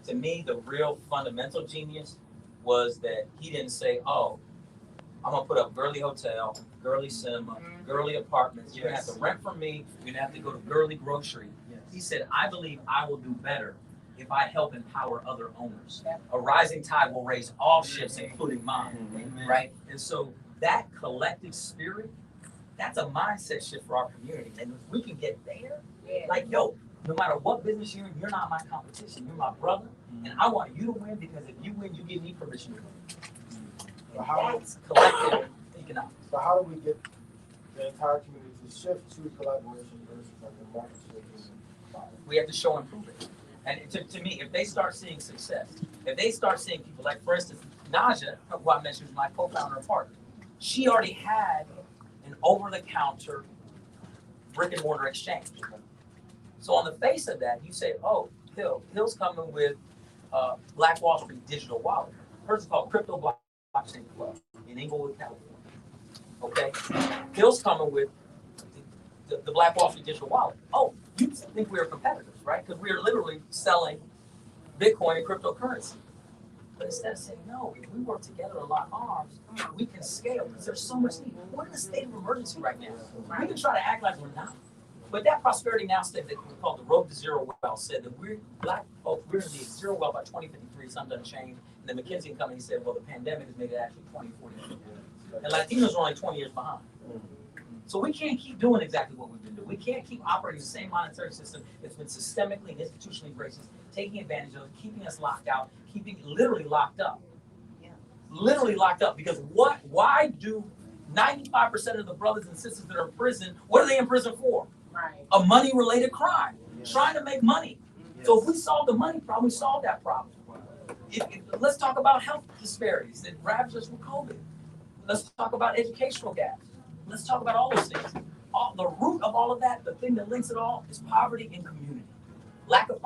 To me, the real fundamental genius was that he didn't say, oh, I'm gonna put up Gurley Hotel, Gurley Cinema, Gurley Apartments. You're gonna have to rent from me. You're gonna have to go to Gurley Grocery. He said, I believe I will do better if I help empower other owners. A rising tide will raise all ships, including mine, right? And so that collective spirit, that's a mindset shift for our community. And if we can get there, like, yo, no matter what business you're in, you're not my competition. You're my brother. And I want you to win, because if you win, you give me permission to win. That's collective economics. So how do we get the entire community to shift to collaboration versus like the market shift? We have to show improvement. And to me, if they start seeing success, if they start seeing people like, for instance, Najah, who I mentioned was my co-founder and partner, she already had an over-the-counter brick and mortar exchange. So on the face of that, you say, oh, Hill's coming with Black Wall Street digital wallet. Hers is called Crypto Block. boxing club in Inglewood, California. Okay? Bill's coming with the Black Wall Street digital wallet. Oh, you think we're competitors, right? Because we are literally selling Bitcoin and cryptocurrency. But instead of saying, no, if we work together and lock arms, we can scale because there's so much need. We're in a state of emergency right now. We can try to act like we're not. But that Prosperity Now statement that we call the Road to Zero Wealth said that we're black folks, we're going to be zero wealth by 2053, something doesn't change. And then McKinsey Company said, well, the pandemic has made it actually 2040. And Latinos are only 20 years behind. So we can't keep doing exactly what we've been doing. We can't keep operating the same monetary system that's been systemically and institutionally racist, taking advantage of it, keeping us locked out, keeping literally locked up. Yeah. Literally locked up. Because why do 95% of the brothers and sisters that are in prison, what are they in prison for? Right. A money-related crime, trying to make money. So if we solve the money problem, we solve that problem. Let's talk about health disparities that ravaged us with COVID. Let's talk about educational gaps. Let's talk about all those things. The root of all of that, the thing that links it all, is poverty and community, lack of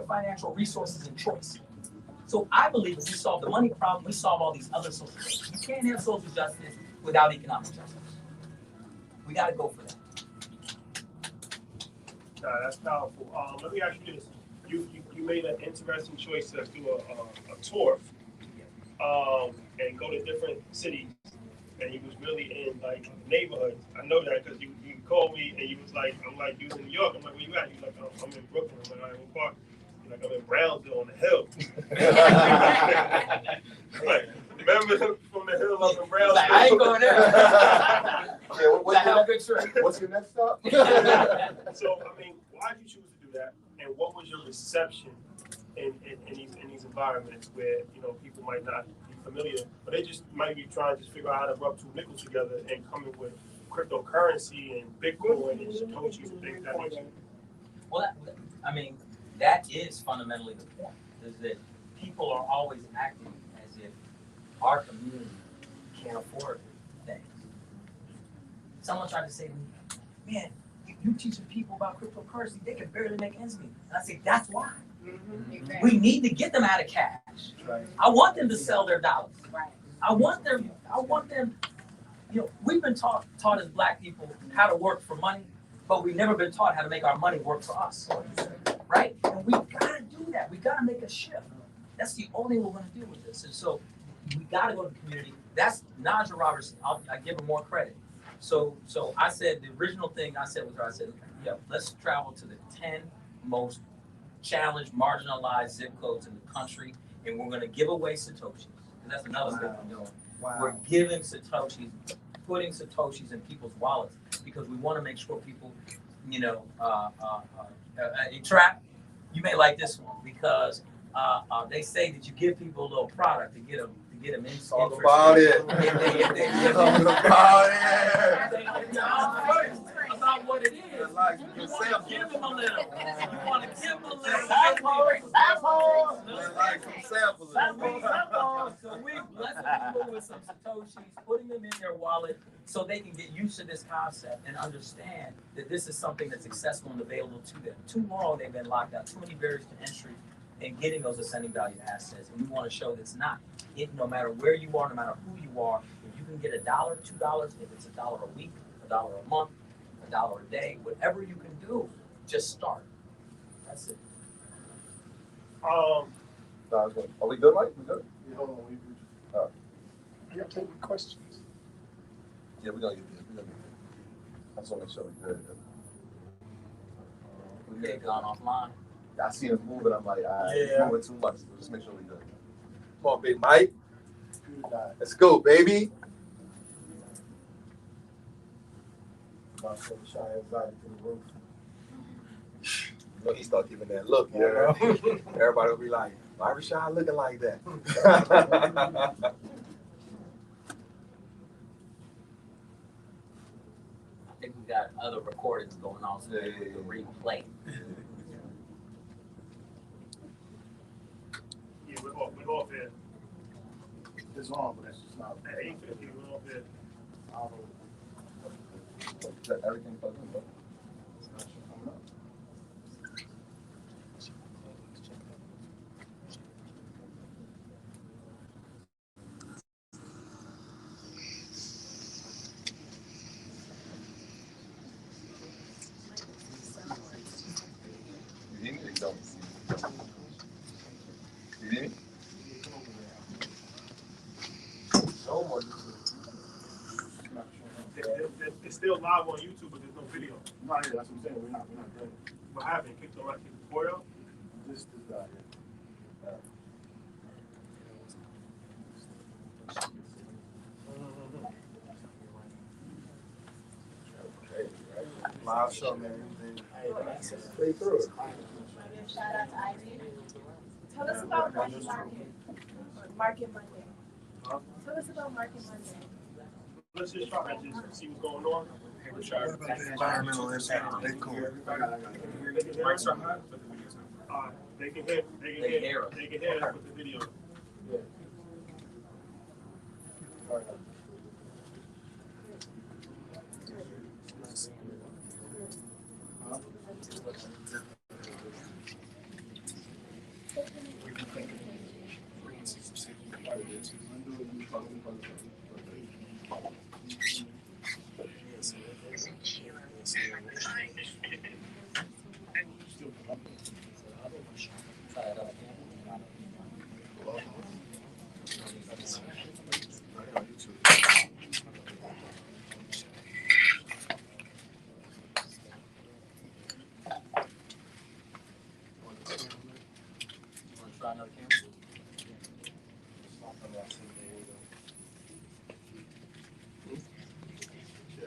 financial resources and choice. So I believe if we solve the money problem, we solve all these other social things. You can't have social justice without economic justice. We got to go for that. That's powerful. Let me ask you this: you made an interesting choice to do a tour, and go to different cities. And you was really in like neighborhoods. I know that because you called me and you was like, I'm like, you in New York. I'm like, where you at? You like, I'm in Brooklyn. I'm like, all right, what part? You're like, I'm in Brownsville on the hill. Like, remember from the hill up in Brownsville? Like, I ain't going there. What's your next stop? So, I mean, why did you choose to do that? And what was your reception in these environments where, people might not be familiar, but they just might be trying to figure out how to rub two nickels together and come in with cryptocurrency and Bitcoin and satoshis and things of that nature? Well, that is fundamentally the point, is that people are always acting as if our community can't afford things. Someone tried to say to me, man, you teaching people about cryptocurrency, they can barely make ends meet. And I say, that's why. Mm-hmm. We need to get them out of cash. Right. I want them to sell their dollars. Right. I want them, we've been taught as Black people how to work for money, but we've never been taught how to make our money work for us. Right? And we gotta do that. We gotta make a shift. That's the only thing we're gonna do with this. And so we gotta go to the community. That's Najah Robertson. I give her more credit. So I said, the original thing I said, let's travel to the 10 most challenged, marginalized zip codes in the country, and we're going to give away satoshis. And that's another thing we're doing. Wow. We're giving satoshis, putting satoshis in people's wallets, because we want to make sure people, trap. You may like this one because they say that you give people a little product to get them in. Talk about it. About what it is. You want to give them a little. You want to give them a little. So we blessing people with some satoshis, putting them in their wallet so they can get used to this concept and understand that this is something that's accessible and available to them. Too long they've been locked out. Too many barriers to entry in getting those ascending value assets. And we want to show that it's not. No matter where you are, no matter who you are, if you can get $1, $2, if it's $1 a week, $1 a month, $1 a day, whatever you can do, just start. That's it. Are we good, Mike? We good? Yeah, hold on. I got to take questions. Yeah, we're gonna get this. I just want to make sure we're good. We may have gone offline. I see him moving. I'm like, yeah, moving too much. So just make sure we're good. Come on, Big Mike. Let's go, baby. About to shy anxiety to the roof. You know, he start giving that look. Yeah. Everybody will be like, why Rashad looking like that? I think we got other recordings going on, so we can replay. Yeah, we're off here. It's on, but it's just not. At 8:50, we're off here. Everything plugged in, bro. It's still live on YouTube, but there's no video. No, yeah, that's what I'm saying. We're not doing it. What happened? Kicked the tutorial? This guy here. Live show, man. Play through it. Shout out to Ivy. Tell us about Market Monday. Huh? Tell us about Market Monday. Let's just try and just see what's going on. We'll try. What about the environmental impact of Bitcoin? They can hear us. They can hear. They can hear us with the video.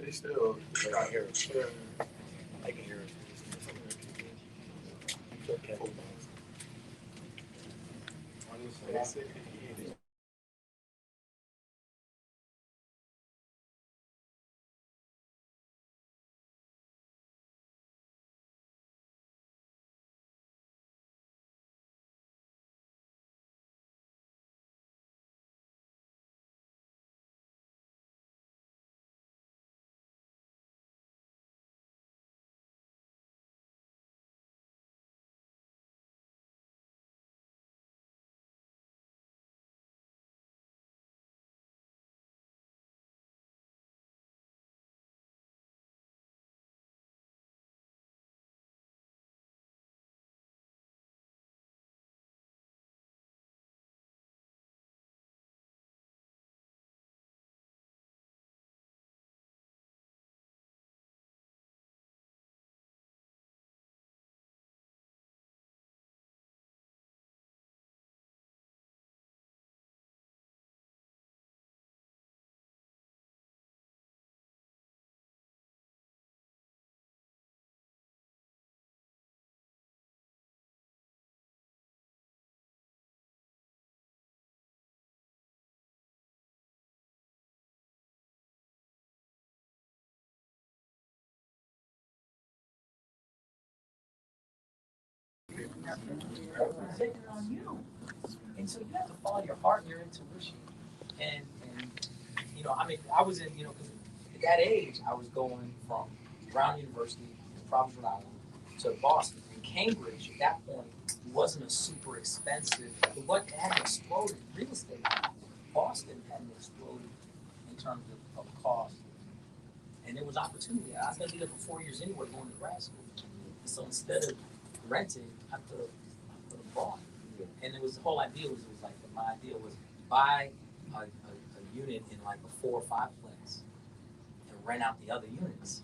They still got here. I can hear it. Okay. Taking it on you. And so you have to follow your heart and your intuition. And you know, I mean, I was in, you know, because at that age, I was going from Brown University in Providence, Rhode Island, to Boston. And Cambridge, at that point, wasn't a super expensive, but what had exploded, real estate, Boston hadn't exploded in terms of cost. And there was opportunity. I was going to be there for 4 years anyway, going to grad school. And so instead of renting, I could have bought. And it was the whole idea was, it was like, my idea was buy a unit in like a 4 or 5 plex and rent out the other units.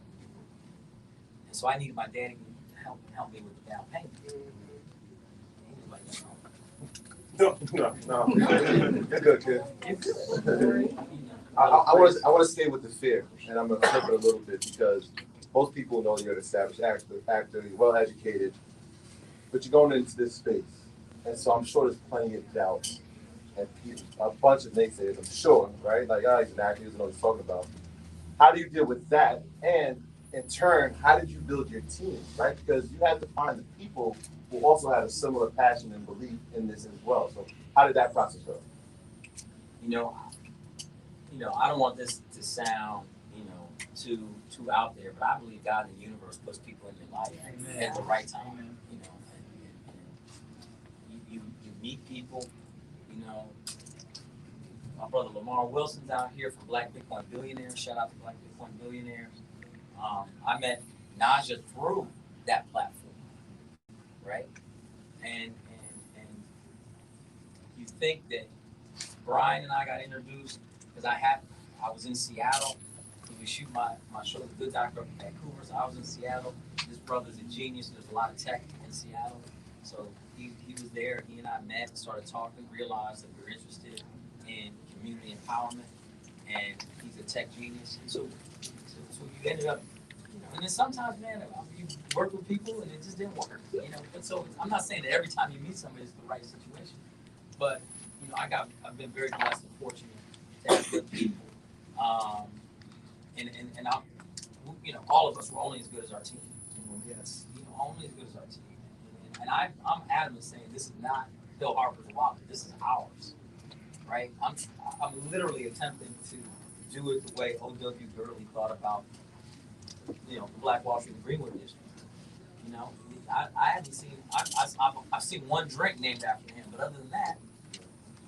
And so I needed my daddy to help me with the down payment. And he was like, No. You're good, kid. you're good. I want to stay with the fear, and I'm going to flip it a little bit because most people know you're an established actor, you're well educated, but you're going into this space. And so I'm sure there's plenty of doubt and a bunch of naysayers, I'm sure, right? Like, oh, he's an actor, he doesn't know what he's talking about. How do you deal with that? And in turn, how did you build your team, right? Because you had to find the people who also had a similar passion and belief in this as well. So how did that process go? You know, I don't want this to sound, too out there, but I believe God in the universe puts people in your life at the right time. And you meet people. My brother Lamar Wilson's out here from Black Bitcoin Billionaires. Shout out to Black Bitcoin Billionaires. I met Najah through that platform, right? And you think that Brian and I got introduced because I was in Seattle. We shoot my show, The Good Doctor, up in Vancouver. So I was in Seattle. This brother's a genius. There's a lot of tech in Seattle. So he was there. He and I met and started talking, realized that we were interested in community empowerment. And he's a tech genius. And so you ended up, and then sometimes, man, you work with people and it just didn't work, But so I'm not saying that every time you meet somebody it's the right situation. But, I've been very blessed and fortunate to have good people. And I'm, all of us were only as good as our team. Yes. Only as good as our team. And I'm adamant saying this is not Bill Harper's wallet. This is ours, right? I'm literally attempting to do it the way O.W. Gurley thought about, the Black Wall Street and Greenwood district. I haven't seen. I've seen one drink named after him, but other than that,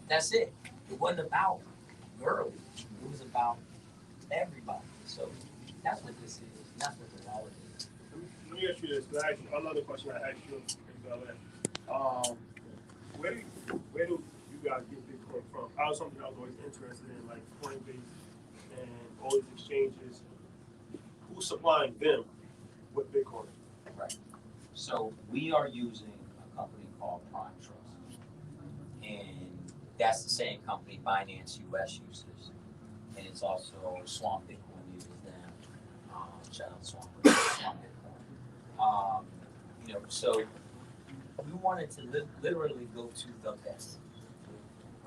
that's it. It wasn't about Gurley. It was about everybody. So that's what this is. That's what the wallet is. Let me ask you this, because another question I asked you in Bel where do you guys get Bitcoin from? That was something I was always interested in, like Coinbase and all these exchanges. Who's supplying them with Bitcoin? Right. So we are using a company called Prime Trust, and that's the same company Binance US uses, and it's also Swamp Bitcoin uses them. Shout out to Swamp Bitcoin. So we wanted to literally go to the best,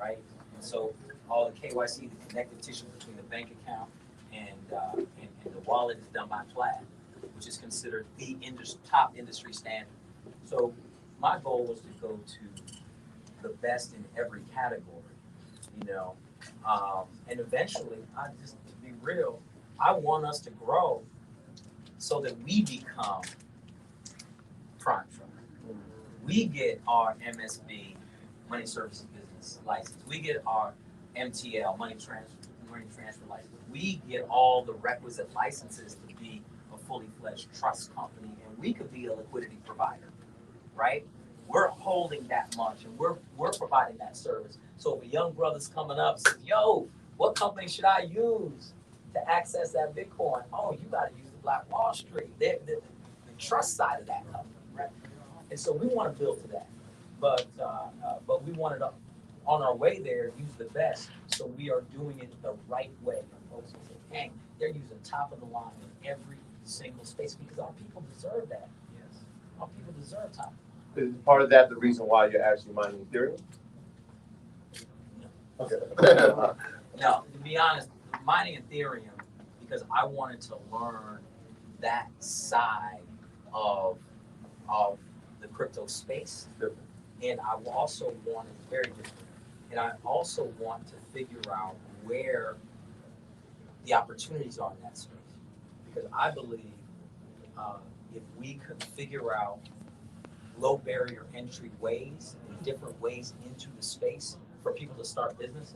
right? And so all the KYC, the connective tissue between the bank account and the wallet is done by Plaid, which is considered the top industry standard. So my goal was to go to the best in every category, and eventually, to be real, I want us to grow so that we become Prime Trust. We get our MSB, money services business license. We get our MTL, money transfer license. We get all the requisite licenses to be a fully fledged trust company, and we could be a liquidity provider, right? We're holding that much, and we're providing that service. So if a young brother's coming up and says, "Yo, what company should I use to access that Bitcoin?" Oh, you got to use the Black Wall Street, the trust side of that company, right? And so we want to build to that, but we wanted to, on our way there, use the best. So we are doing it the right way. Folks will say, "Dang, they're using top of the line in every single space," because our people deserve that. Yes, our people deserve top. Is part of that the reason why you're actually mining Ethereum? No. Okay. No, to be honest, mining Ethereum because I wanted to learn that side of the crypto space, and I also wanted very different. And I also want to figure out where the opportunities are in that space, because I believe if we could figure out low barrier entry ways and different ways into the space for people to start businesses.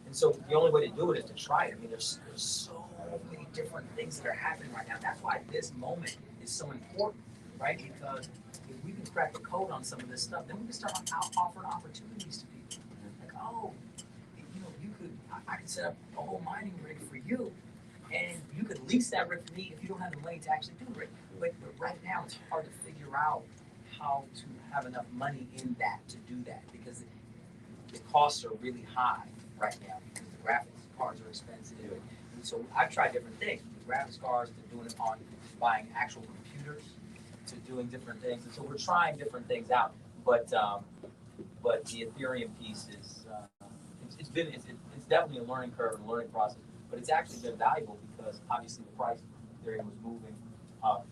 And so the only way to do it is to try it. I mean, there's so many different things that are happening right now. That's why this moment is so important, right? Because if we can crack the code on some of this stuff, then we can start offering opportunities to people. Like, oh, I could set up a whole mining rig for you, and you could lease that rig for me if you don't have the money to actually do the rig. But right now, it's hard to figure out how to have enough money in that to do that, because the costs are really high right now because the graphics cards are expensive. And so I've tried different things, the graphics cards, to doing it on buying actual computers, to doing different things. And so we're trying different things out. But the Ethereum piece is it's definitely a learning curve and a learning process. But it's actually been valuable because obviously the price of Ethereum was moving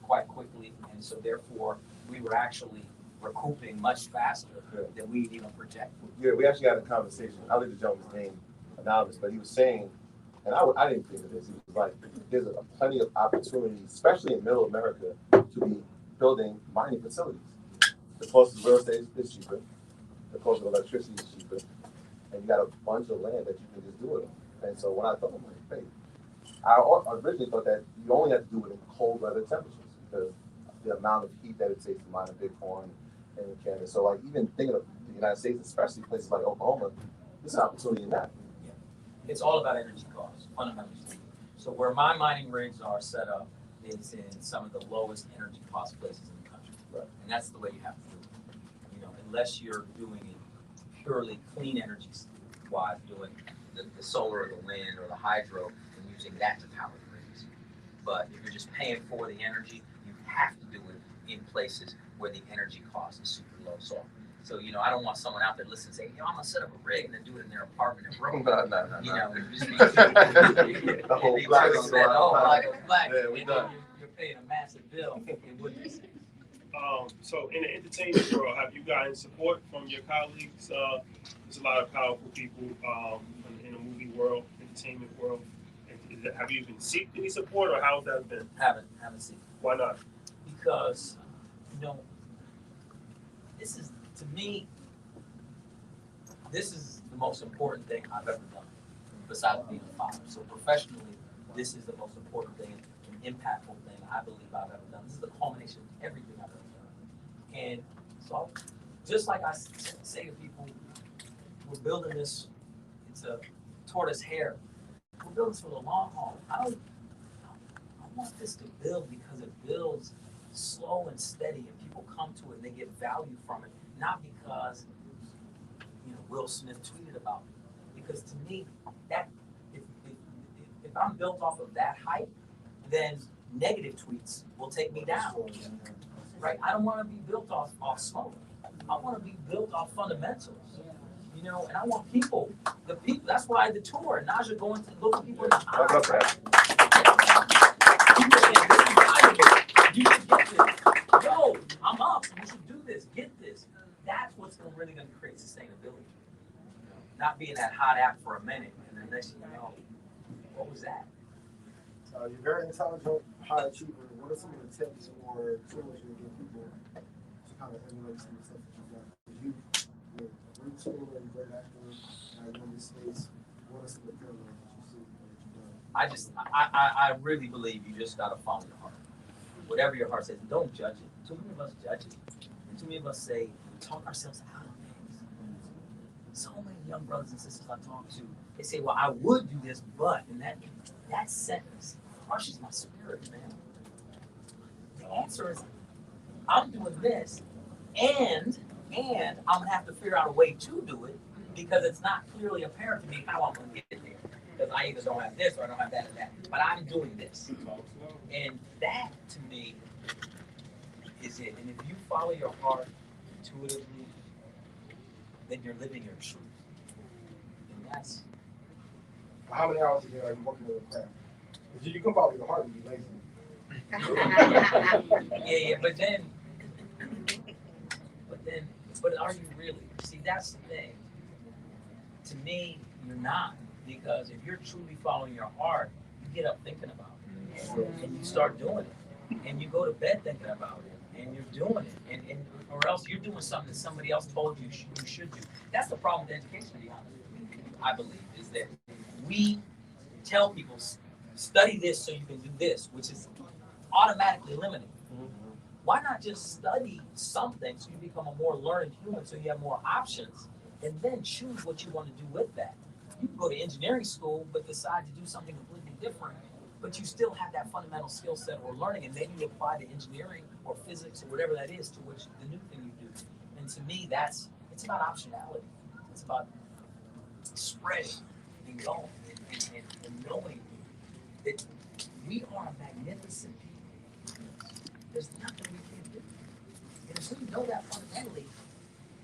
quite quickly, and so therefore we were actually recouping much faster than we even projected. Yeah, we actually had a conversation. I'll leave the gentleman's name anonymous, but he was saying, and I didn't think of this, he was like, there's plenty of opportunities, especially in middle America, to be building mining facilities. The cost of real estate is cheaper, the cost of electricity is cheaper, and you got a bunch of land that you can just do it on. And so when I thought, I'm like, hey, I originally thought that you only have to do it in cold weather temperatures because the amount of heat that it takes to mine a Bitcoin and Canada. So like even thinking of the United States, especially places like Oklahoma, there's an opportunity in that. Yeah. It's all about energy costs, fundamentally. So where my mining rigs are set up is in some of the lowest energy cost places in the country. Right. And that's the way you have to do it. You know, unless you're doing it purely clean energy wise, doing the solar or the wind or the hydro and using that to power the rigs. But if you're just paying for the energy, you have to do it in places where the energy cost is super low. So you know, I don't want someone out there listening saying, you know, I'm gonna set up a rig and then do it in their apartment in Brooklyn. No. You know, it just The whole black on said, oh, black on black. Yeah, we And done. you're paying a massive bill. It wouldn't make sense. So in the entertainment world, have you gotten support from your colleagues? There's a lot of powerful people in the movie world, entertainment world. Have you even sought any support, or how's that been? Haven't seen. Why not? Because, you know, this is, to me, this is the most important thing I've ever done, besides being a father. So professionally, this is the most important thing, an impactful thing I believe I've ever done. This is the culmination of everything I've ever done. And so, just like I say to people, we're building this, it's a tortoise hare. We're building this for the long haul. I want this to build because it builds slow and steady, and people come to it and they get value from it, not because, you know, Will Smith tweeted about it. Because to me, that if I'm built off of that hype, then negative tweets will take me down. Right? I don't want to be built off smoke. I want to be built off fundamentals. You know, and I want the people. That's why the tour and Najah going to look at people in the eyes. You should get this. Yo, I'm up. You should do this. Get this. That's what's really going to create sustainability. You know, not being that hot app for a minute and then next thing you know, what was that? You're very intelligent, high achiever. What are some of the tips or tools you give people to kind of emulate some of the stuff that you've done? You're a great scholar and great actor in this space. What are some of the parallels that you see that you've done? I really believe you just gotta follow your heart. Whatever your heart says, don't judge it. Too many of us judge it. And too many of us say, we talk ourselves out of things. So many young brothers and sisters I talk to, they say, well, I would do this, but, and that sentence crushes my spirit, man. The answer is, I'm doing this, and I'm gonna have to figure out a way to do it because it's not clearly apparent to me how I'm gonna get there. Because I either don't have this or I don't have that and that. But I'm doing this. And that, to me, is it. And if you follow your heart intuitively, then you're living your truth. And that's... How many hours a day are you working on your craft? Because you can follow your heart and be lazy. Yeah, but are you really? See, that's the thing. To me, you're not. Because if you're truly following your heart, you get up thinking about it. And you start doing it. And you go to bed thinking about it. And you're doing it. And or else you're doing something that somebody else told you you should do. That's the problem with education, to be honest. I believe, is that we tell people, study this so you can do this, which is automatically limiting. Why not just study something so you become a more learned human, so you have more options, and then choose what you want to do with that? You can go to engineering school, but decide to do something completely different, but you still have that fundamental skill set or learning, and maybe you apply to engineering or physics or whatever that is to which the new thing you do. And to me, it's about optionality. It's about spreading and going and knowing that we are a magnificent people. There's nothing we can't do. And if we know that fundamentally,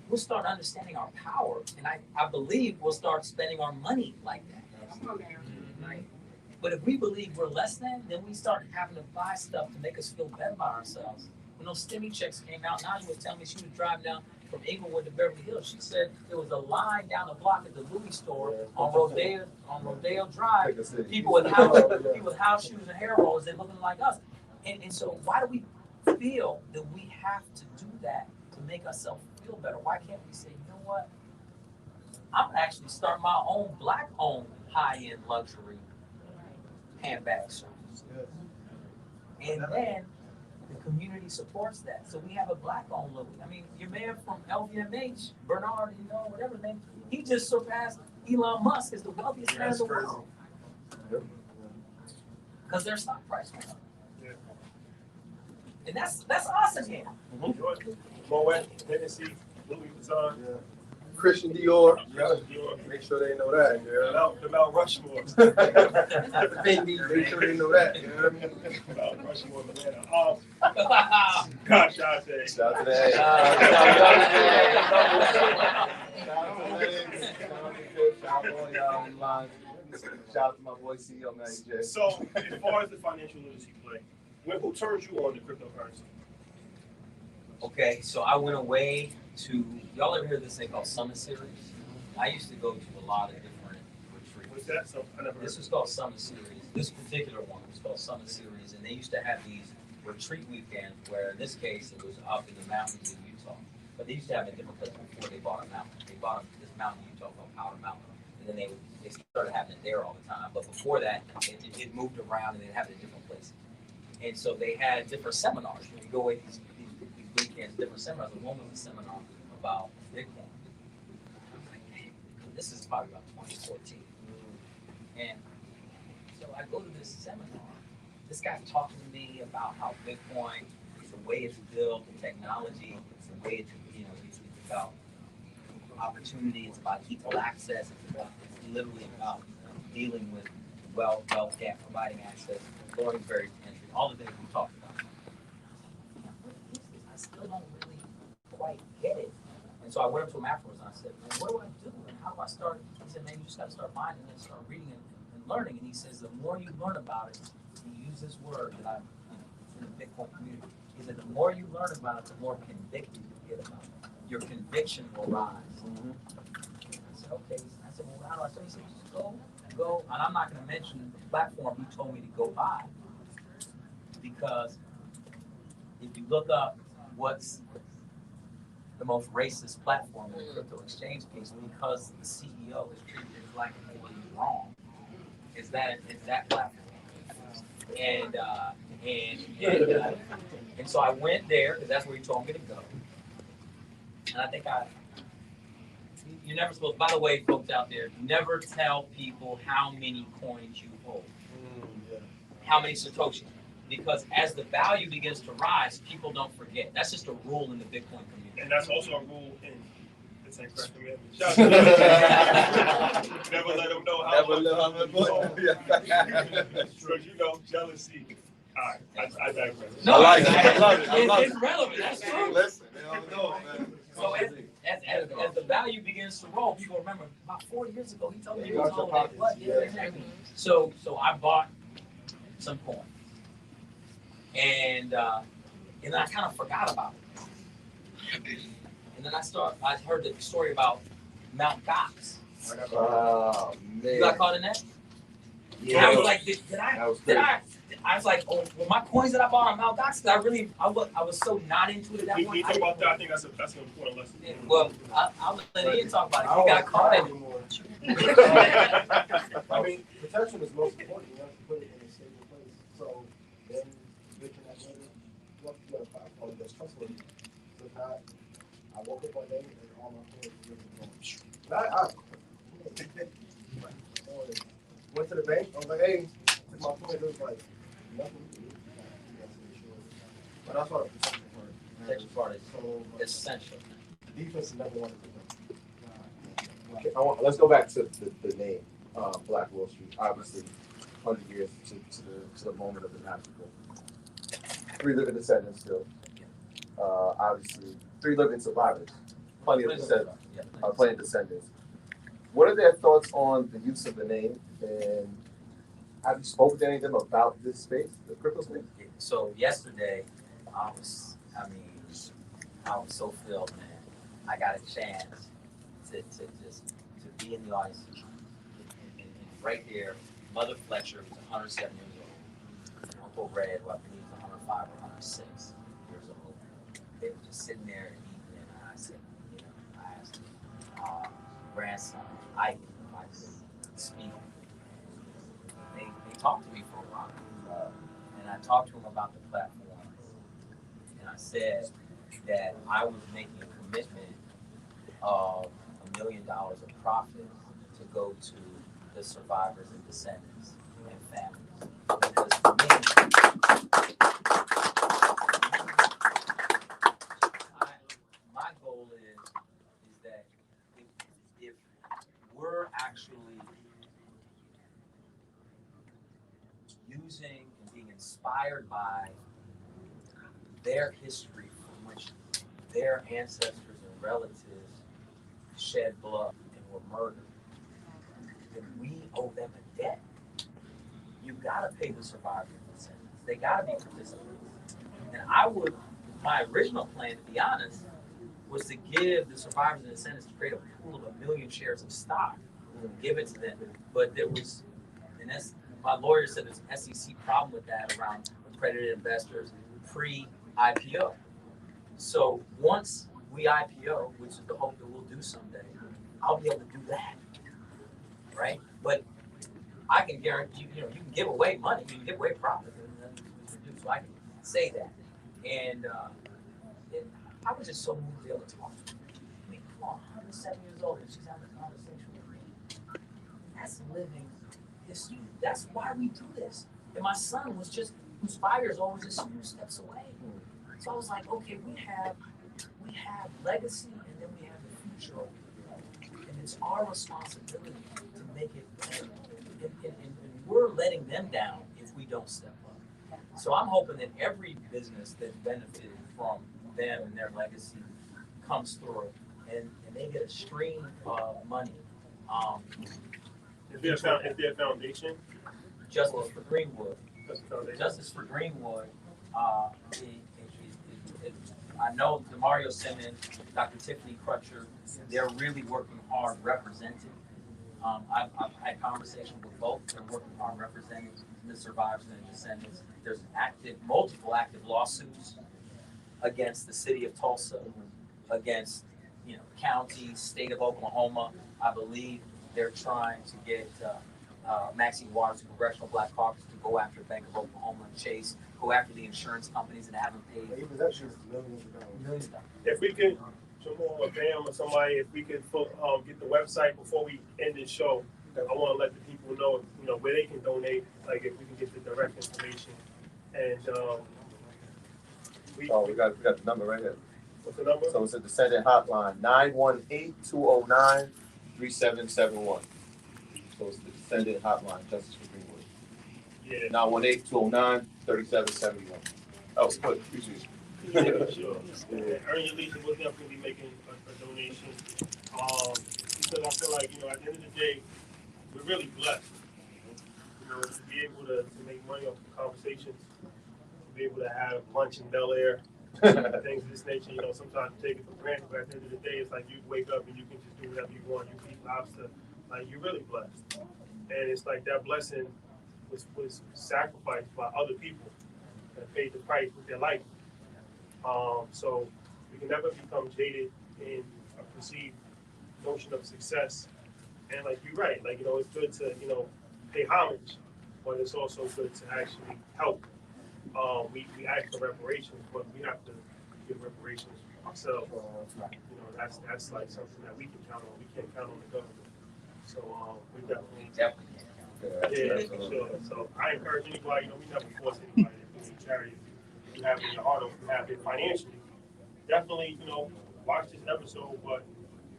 we'll start understanding our power, and I believe we'll start spending our money like that. Right? But if we believe we're less than, then we start having to buy stuff to make us feel better about ourselves. When those stimmy checks came out, Najah was telling me she was driving down from Inglewood to Beverly Hills. She said there was a line down the block at the Louis store on Rodeo Drive. People with house shoes and hair rollers, they're looking like us. And so why do we feel that we have to do that to make ourselves feel better? Why can't we say, you know what? I'm gonna actually start my own black-owned high-end luxury handbag service. And then the community supports that. So we have a black-owned Louis. I mean, your man from LVMH, Bernard, whatever his name, he just surpassed Elon Musk is the wealthiest man in That's the crazy. world. Because their stock price went up. Yeah. And that's us again. Moet, Hennessy, Louis Vuitton, Yeah. Christian Dior. Dior, Make sure they know that. Yeah. the Mount Rushmore. Fendi, make sure they know that. You know what I mean? Mount Rushmore, Atlanta. Gosh, Najah. Shout out to the A. Shout out to all y'all online. Shout out to my boy CEO Najah. So, as far as the financial literacy play, who turned you on to cryptocurrency? Okay, so I went away to, y'all ever hear of this thing called Summit Series? I used to go to a lot of different retreats. What's that? So, I never heard This was called Summit Series. This particular one was called Summit Series, and they used to have these retreat weekends where, in this case, it was up in the mountains in Utah. But they used to have it in different places before they bought a mountain. They bought this mountain in Utah called Powder Mountain, and then they started having it there all the time. But before that, it moved around, and they'd have it in different places. And so they had different seminars. When you go away these weekends, different seminars. The one was a seminar about Bitcoin. I'm like, man, this is probably about 2014. And so I go to this seminar. This guy's talking to me about how Bitcoin is the way it's built, the technology, it's the way it's, it's about opportunity, it's about equal access, it's literally about dealing with wealth gap, providing access, lowering barriers to entry, all the things we talked about. I still don't really quite get it. And so I went up to him afterwards and I said, man, what do I do? And how do I start? He said, man, you just got to start mining and start reading and learning. And he says, the more you learn about it, he used this word that in the Bitcoin community. He said, the more you learn about it, the more convicted you get about it. Your conviction will rise. Mm-hmm. I said, okay. I said, well, how do I say? He said, just go. And I'm not going to mention the platform he told me to go buy. Because if you look up what's the most racist platform in the crypto exchange piece, because the CEO is treated black and white wrong, is that platform. And so I went there because that's where he told me to go. And I think you're never supposed, by the way, folks out there, never tell people how many coins you hold, how many satoshis. Because as the value begins to rise, people don't forget. That's just a rule in the Bitcoin community. And that's also a rule in the 10 Crack Commandments. Shout out to never let them know how much you know, jealousy. All right, I digress. No, I like it. I love it. I love It's relevant. That's true. Listen, they don't know, man. So as the value begins to roll, people remember about 4 years ago he told me he was holding what? Yeah, exactly. So I bought some coin, and then I kind of forgot about it. And then I heard the story about Mount Gox. Oh man. You got caught in that? Yeah. And I was like, I was like, oh, well, my coins that I bought on Mount Gox, I was so not into it at that We point. talk about that. I think that's an important lesson. Well, I'll let Ian talk about it. He got caught in it. I mean, protection is most important. You have to put it in a stable place. So then you can have a platform that's trustworthy. So if not, I woke up one day and all my coins were gone. Went to the bank. I was like, hey, took my coins. It was like nothing. But that's why the protection part. Protection part is So essential. defense is number one. Okay, let's go back to the name, Black Wall Street. Obviously, 100 years to the moment of the massacre. 3 living descendants still. Obviously, 3 living survivors. Plenty of descendants. What are their thoughts on the use of the name? And have you spoken to any of them about this space, the crypto space? So yesterday, I was so filled, man. I got a chance to be in the audience. And right there, Mother Fletcher, who's 107 years old. Uncle Red, who I believe is 105 or 106 years old. They were just sitting there and eating, and I said, I asked grandson, Ike, if I could speak. They talked to me for a while. And I talked to him about the platform. And I said that I was making a commitment of $1 million of profit to go to the survivors and descendants and families. Because for me, my goal is that if we're actually using and being inspired by their history from which their ancestors and relatives shed blood and were murdered, then we owe them a debt. You gotta pay the survivors and descendants. They gotta be participants. And my original plan, to be honest, was to give the survivors and descendants to create a pool of 1 million shares of stock, give it to them. But there was, and that's, my lawyer said there's an SEC problem with that around accredited investors pre-IPO. So once we IPO, which is the hope that we'll do someday, I'll be able to do that, right? But I can guarantee you can give away money, you can give away profit, so I can say that. And I was just so moved to be able to talk to her. I mean, come on, 107 years old, and she's having a conversation with me. That's living history. That's why we do this. And my son who's 5 years old, was just a few steps away. So I was like, okay, we have legacy, and then we have the future. And it's our responsibility to make it better. And we're letting them down if we don't step up. So I'm hoping that every business that benefited from them and their legacy comes through, and they get a stream of money. Is there a foundation? Justice for Greenwood. Justice for Greenwood. I know Demario Simmons, Dr. Tiffany Crutcher, they're really working hard representing. I've had conversations with both. They're working hard representing the survivors and the descendants. There's multiple active lawsuits against the city of Tulsa, against county, state of Oklahoma. I believe they're trying to get Maxine Waters, Congressional Black Caucus, to go after Bank of Oklahoma and Chase, go after the insurance companies that haven't paid. Millions of dollars. If we could, Jamal or Bam or somebody, if we could get the website before we end this show, I want to let the people know, where they can donate. Like if we can get the direct information, and we got the number right here. What's the number? So it's a descendant hotline, 918-209-3771. So it's the descendant hotline, Justice for Greenwood. Yeah. 918-209-3771. That was good. Appreciate it. Yeah, sure. Earn Your Leisure will definitely be making a donation. Because I feel like, at the end of the day, we're really blessed. To be able to make money off the conversations, to be able to have lunch in Bel Air, things of this nature. Sometimes you take it for granted, but at the end of the day, it's like you wake up and you can just do whatever you want. You eat lobster. Like, you're really blessed. And it's like that blessing was sacrificed by other people that paid the price with their life. So we can never become jaded in a perceived notion of success. And like you're right, it's good to, pay homage, but it's also good to actually help. We ask for reparations, but we have to give reparations ourselves. That's like something that we can count on. We can't count on the government. So we definitely yeah, for sure. So I encourage anybody, we never force anybody to do charity. If you have it in your heart or if you have it financially, definitely, watch this episode, but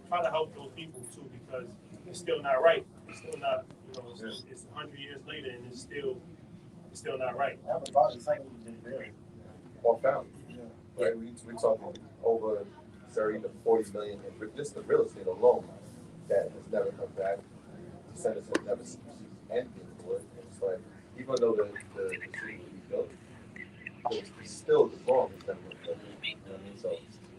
try to help those people too, because it's still not right. It's still not, it's 100 years later and it's still not right. More family. Right, we're talking over 30 to 40 million in just the real estate alone that has never come back. Descendants have never seen anything for it. And it's like, even though the city we built, it's still the longest that we're building. You know what I mean? So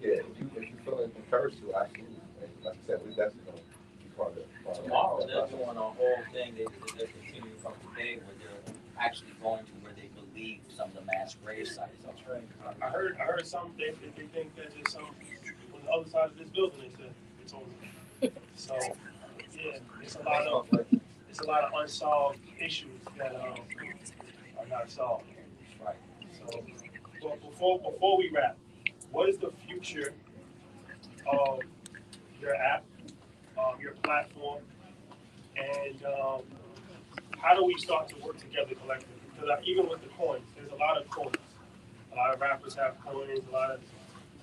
yeah, if you feel encouraged to, absolutely. Like I said, we definitely gonna be part of it. Tomorrow they're doing a whole thing. They're continuing from today where they're actually going to where they believe some of the mass grave sites. That's right. I heard some they think that there's some on the other side of this building. It's on. So yeah, it's a lot of unsolved issues that are not solved. Right. So, but before we wrap, what is the future of your app, your platform, And how do we start to work together collectively? Because even with the coins, there's a lot of coins. A lot of rappers have coins, but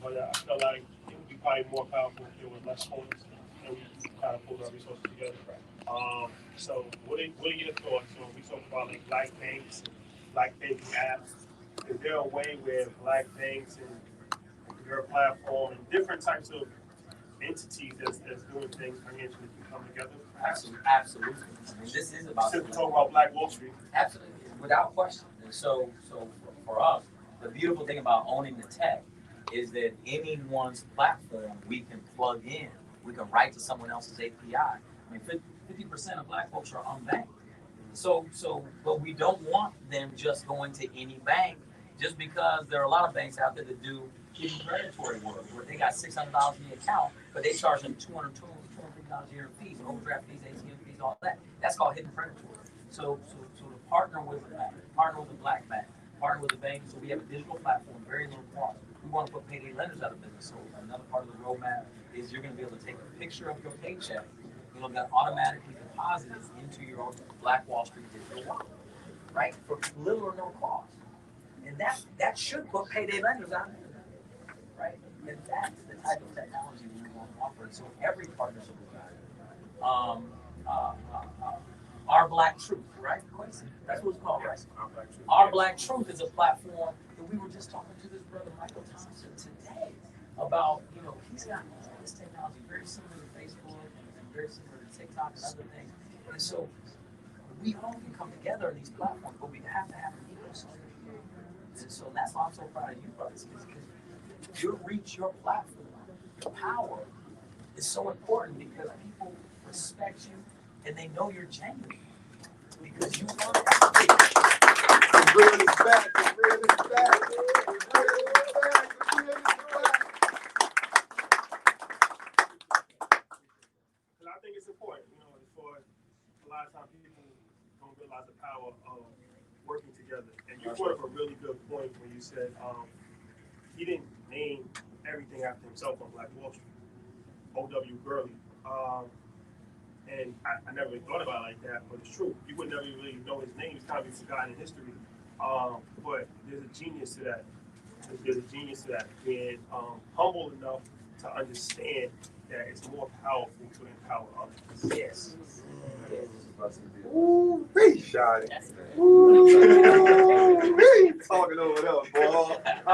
I feel like it would be probably more powerful if there was less coins and we kind of pulled our resources together. So what are your thoughts on, we talk about like black banks, black banking apps? Is there a way where black banks and your platform and different types of entities that's doing things financially can come together? Absolutely. Absolutely. I mean, this is about. Since we talk about Black Wall Street. Absolutely, without question. And so for us, the beautiful thing about owning the tech is that anyone's platform we can plug in. We can write to someone else's API. I mean, 50% of Black folks are unbanked. But we don't want them just going to any bank, just because there are a lot of banks out there that do hidden predatory work where they got $600 in the account, but they charge them $250 a year in fees, overdraft fees, ATM fees, all that. That's called hidden predatory. So to partner with a bank, partner with a black bank, partner with a bank, so we have a digital platform, very low cost. We want to put payday lenders out of business. So another part of the roadmap is you're going to be able to take a picture of your paycheck, it'll get automatically deposited into your Black Wall Street digital wallet, right? For little or no cost. And that should put payday lenders out there, right? And that's the type of technology we want to offer. So every partnership is valuable. Our Black Truth, right? That's what it's called, right? Our Black Truth is a platform that we were just talking to this brother Michael Thompson today about, he's got this technology very similar to Facebook and very similar to TikTok and other things. And so we all can come together in these platforms, but we have to have an ecosystem. And so that's why I'm so proud of you, brothers, because your reach, your platform, your power is so important because people respect you and they know you're genuine. Because you want to The real is back. The real is back. The real is back. The real is back. And I think it's important, for a lot of times people don't realize the power of working together. And you brought up a really good point when you said he didn't name everything after himself on Black Wall Street. O.W. Gurley. And I never really thought about it like that, but it's true. You would never really know his name. He's kind of been forgotten in history. But there's a genius to that. There's a genius to that. Being humble enough to understand that it's more powerful to empower others. Yes. Ooh, be shy. Ooh, be talking over there, boy. I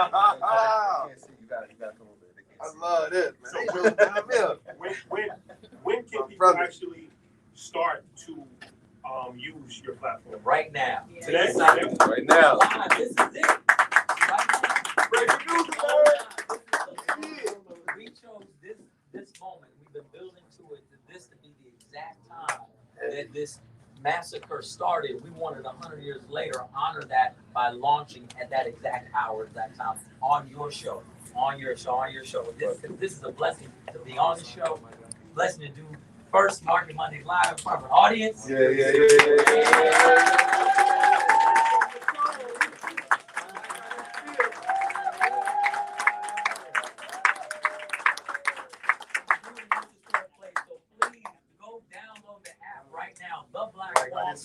can't see you. Got to come over there. I love this, man. When can people actually start to use your platform? Right now. Today? Right now. This is it. Right now. Breaking news, We chose this moment. We've been building to it, this to be the exact time that this massacre started. We wanted 100 years later to honor that by launching at that exact hour, that time, on your show. On your show. This is a blessing to be on the show. Blessing to do first Market Monday live in front of an audience. Yeah.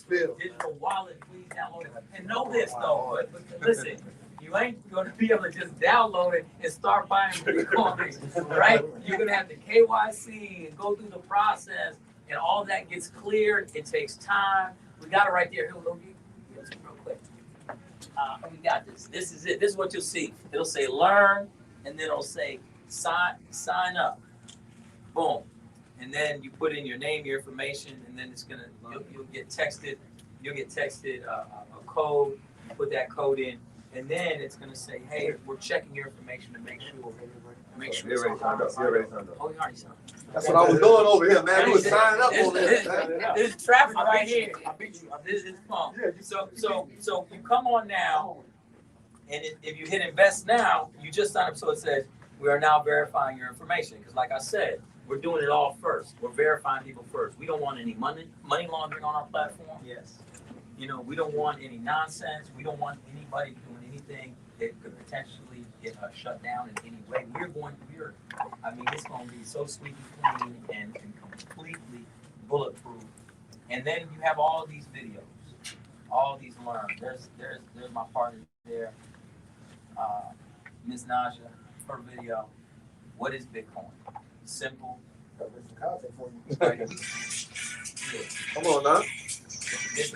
Digital wallet, please download it. And know this though, but listen, you ain't gonna be able to just download it and start buying Bitcoin, right? You're gonna have to KYC and go through the process, and all that gets cleared. It takes time. We got it right there. Here, real quick. We got this. This is it. This is what you'll see. It'll say learn, and then it'll say sign up. Boom. And then you put in your name, your information, and then it's gonna you'll get texted. You'll get texted a code. You put that code in, and then it's gonna say, "Hey, we're checking your information to make sure." You're already signed up. Oh, you already signed up. That's what I was doing over here, man. We was signing up over This there. is traffic right here. I beat you. This is fun. So you come on now, and if you hit invest now, you just sign up. So it says we are now verifying your information. Because like I said, we're doing it all first. We're verifying people first. We don't want any money laundering on our platform. Yes. We don't want any nonsense. We don't want anybody doing anything that could potentially get shut down in any way. It's going to be so squeaky clean and completely bulletproof And then you have all these videos, all these learn. There's my partner there, Ms. Najah, her video. What is Bitcoin? Simple. Got some content for you. Right? Yeah. Come on now.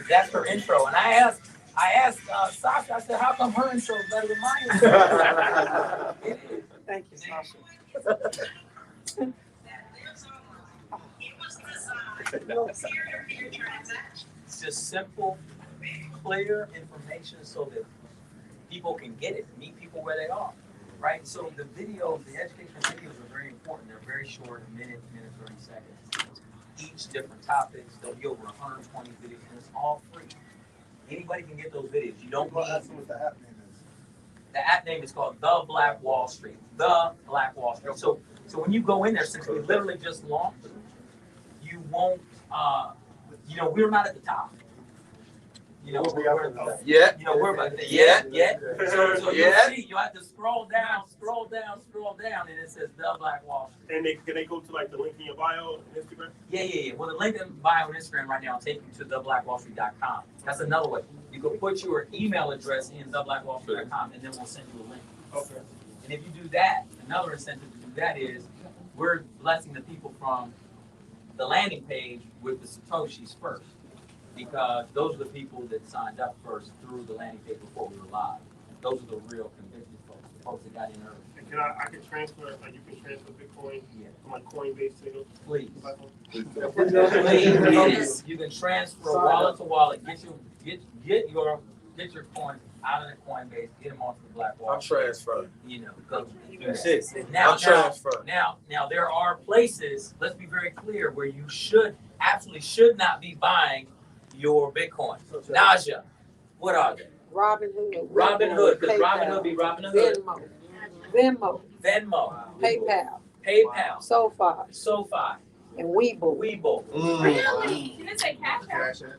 That's her intro. And I asked Sasha, I said, how come her intro is better than my intro? It is. Thank you, Sasha. It's just simple, clear information so that people can get it, meet people where they are, right? So the videos, the educational videos are very important. They're very short, a minute, 30 seconds. Each different topics, there'll be over 120 videos, and it's all free. Anybody can get those videos. You don't need. That's what the app name is. The app name is called The Black Wall Street. The Black Wall Street. So when you go in there, since we literally just launched, you won't, we're not at the top. Yeah. We're about to, Yeah. So Yeah. you'll see, you have to scroll down, and it says The Black Wall Street. And can they go to like the link in your bio on Instagram? Yeah. Well, the link in bio on Instagram right now will take you to theblackwallstreet.com. That's another way. You can put your email address in theblackwallstreet.com, and then we'll send you a link. Okay. And if you do that, another incentive to do that is we're blessing the people from the landing page with the satoshis first, because those are the people that signed up first through the landing page before we were live. Those are the real convicted folks, the folks that got in early. And I can transfer, like you can transfer Bitcoin Yeah. from like Coinbase to the Please. platform? Please, you can transfer wallet to wallet. Get your coins out of the Coinbase. Get them onto the Black Wall. I'm transferring. Go do that. Shit. Now, I'm transferring. now, there are places. Let's be very clear where you absolutely should not be buying your Bitcoin. Najah, what are they? Robinhood, because Robinhood be Robinhood. Venmo, Venmo, PayPal, SoFi, and Webull. Really? You didn't say cash out?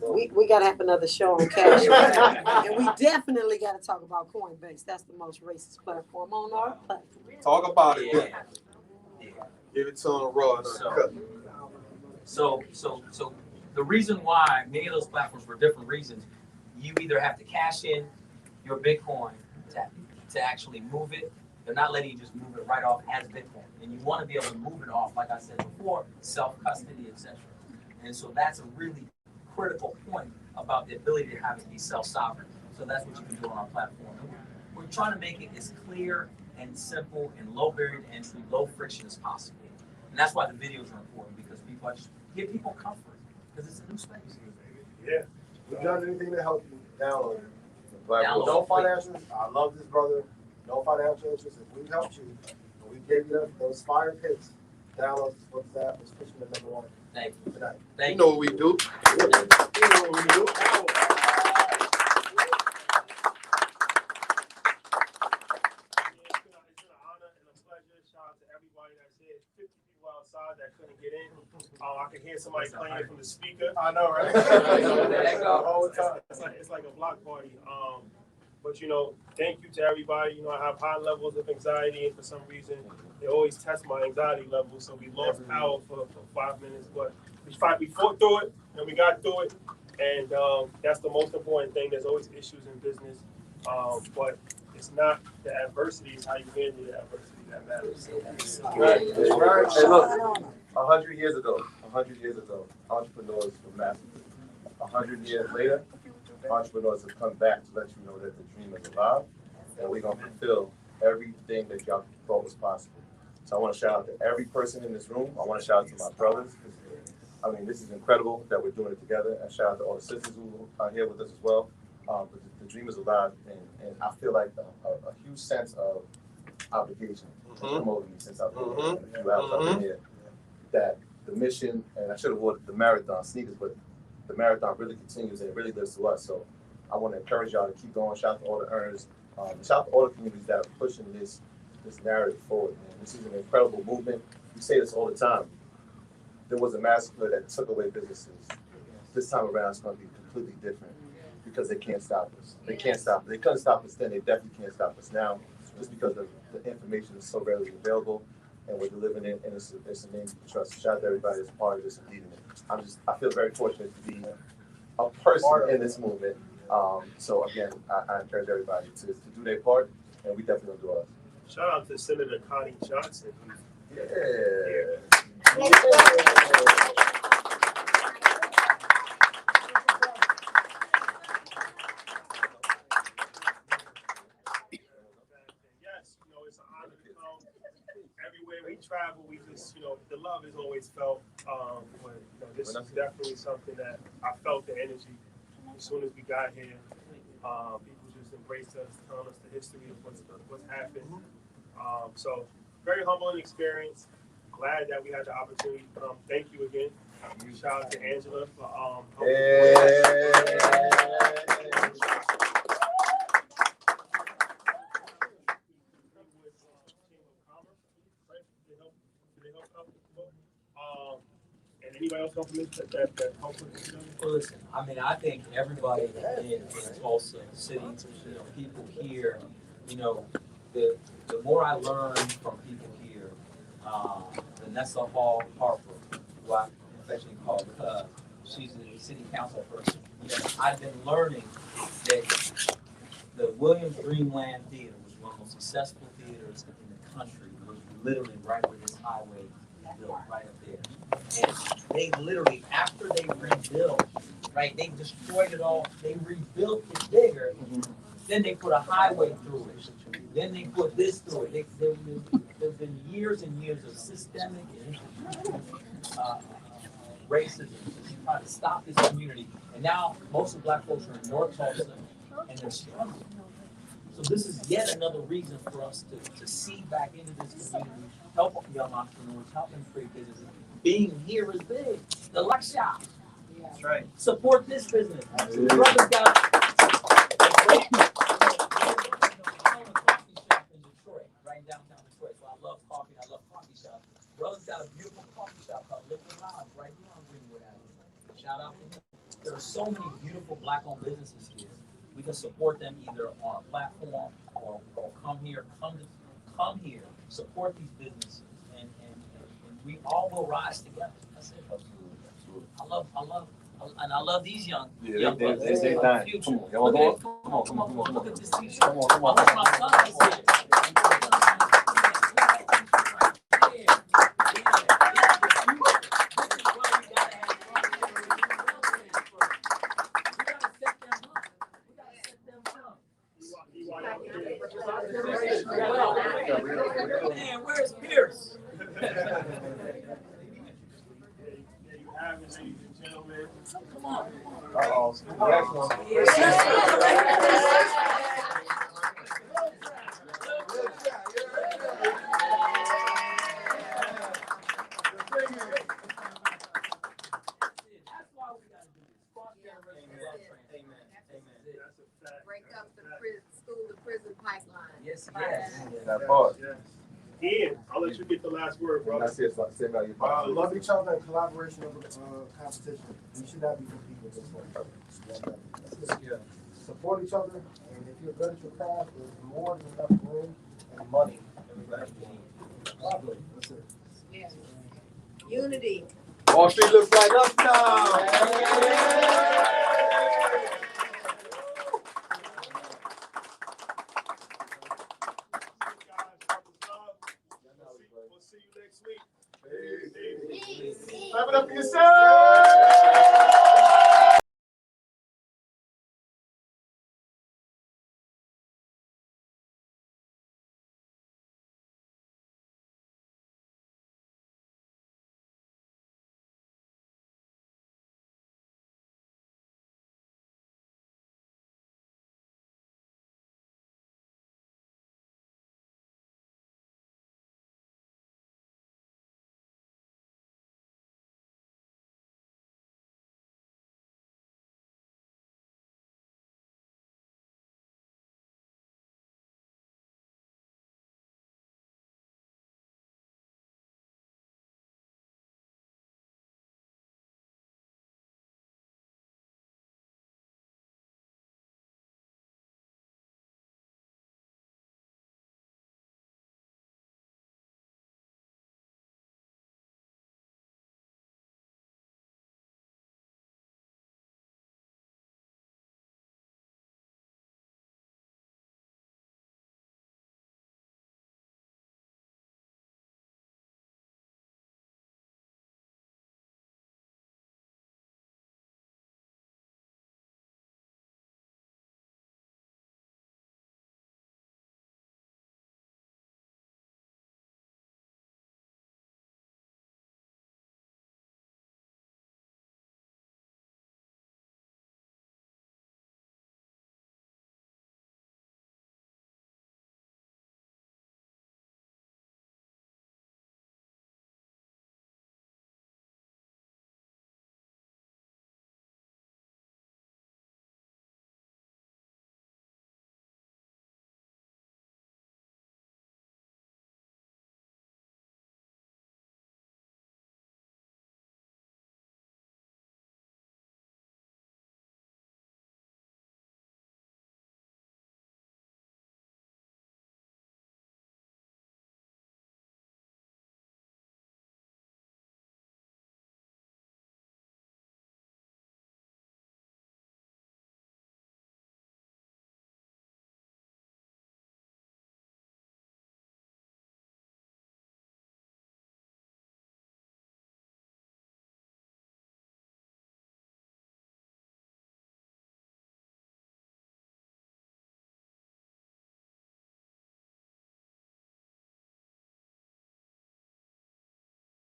We gotta have another show on cash. And we definitely gotta talk about Coinbase. That's the most racist platform on our platform. Talk about it. Yeah. Give it to them raw and uncut. So the reason why many of those platforms, for different reasons, you either have to cash in your Bitcoin to actually move it. They're not letting you just move it right off as Bitcoin. And you want to be able to move it off, like I said before, self-custody, etc. And so that's a really critical point about the ability to have it be self-sovereign. So that's what you can do on our platform. We're trying to make it as clear and simple and low barrier to entry, low friction as possible. And that's why the videos are important, because people just give people comfort, because it's a new space. Yeah. We've done anything to help you download it. Download No it, financial. I love this brother. No financial interest. If we've helped you, and we gave you those fire pits, download this book that was pushing the number one Thank you. tonight. Thank You know what we do. You know what we do. It's been an honor and a pleasure. Shout out to everybody that's here. 50 people outside that couldn't get in. I can hear somebody playing from the speaker. I know, right? All the time. It's like a block party. But thank you to everybody. I have high levels of anxiety, and for some reason, they always test my anxiety levels. So we lost power for 5 minutes, but we fought through it, and we got through it. And that's the most important thing. There's always issues in business, but it's not the adversity; it's how you handle the adversity that matters. Right. Hey, look, 100 years ago, entrepreneurs were massacred. 100 years later, entrepreneurs have come back to let you know that the dream is alive, and we're gonna fulfill everything that y'all thought was possible. So I want to shout out to every person in this room. I want to shout out to my brothers. I mean, this is incredible that we're doing it together. And shout out to all the sisters who are here with us as well. But the dream is alive, and I feel like a huge sense of obligation has come over me since I've been a few hours up in here. That the mission, and I should have worn the marathon sneakers, but the marathon really continues and it really lives to us. So I want to encourage y'all to keep going. Shout out to all the earners. Shout out to all the communities that are pushing this narrative forward, man. This is an incredible movement. We say this all the time. There was a massacre that took away businesses. This time around, it's going to be completely different because they can't stop us. They can't stop us. They couldn't stop us then. They definitely can't stop us now just because the information is so readily available. and we're delivering it, and it's a name to trust. Shout out to everybody that's part of this and leading it. I feel very fortunate to be a person in this movement. So again, I encourage everybody to do their part, and we definitely gonna do ours. Shout out to Senator Connie Johnson. Yeah. Yes, you know, it's an honor to come. Everywhere we travel, we just, you know, the love is always felt. But you know, this is definitely something that I felt the energy as soon as we got here. People just embraced us, telling us the history of what's happened. So very humbling experience. Glad that we had the opportunity to come. Thank you again. Shout out to Angela for and anybody else helping that helped with this? Well, listen, I mean, I think everybody in Tulsa City, you know, people here, you know, the more I learn from people here, Vanessa Harper, who I affectionately call she's the city council person. You know, I've been learning that the Williams Dreamland Theater was one of the most successful theaters in the country. It was literally right where this highway built, right up there. And they literally, after they rebuilt, right, they destroyed it all. They rebuilt it bigger. Then they put a highway through it. Then they put this through it. There's been years and years of systemic racism to try to stop this community. And now most of black folks are in North Tulsa and they're struggling. So this is yet another reason for us to see back into this community, help young entrepreneurs, help them create businesses. Being here is big. The Luck Shop. That's right. Support this business. Brothers got a great coffee shop in Detroit, right in downtown Detroit. So I love coffee. I love coffee shops. Brothers got a beautiful coffee shop called Liquid Lounge right here on Greenwood Avenue. Shout out to them. There are so many beautiful black-owned businesses here. We can support them either on a platform or come here, support these businesses, and we all will rise together. That's it. I love these young brothers. They dying. Come on. Look at this t-shirt. I love my sons here. Man, where's Pierce? There you have it, ladies and gentlemen. Come on. Break up the school to prison pipeline. Yes. That part. Yes. Ian, I'll let you get the last word, bro. That's it. Say about your part. Love each other and collaboration over competition. We should not be competing with this one. Yeah. Support each other, and if you're good at your craft, there's more than enough room and money. That's it. Yeah. Unity. Wall Street looks like uptown. We'll see you next week. Clap it up for yourself.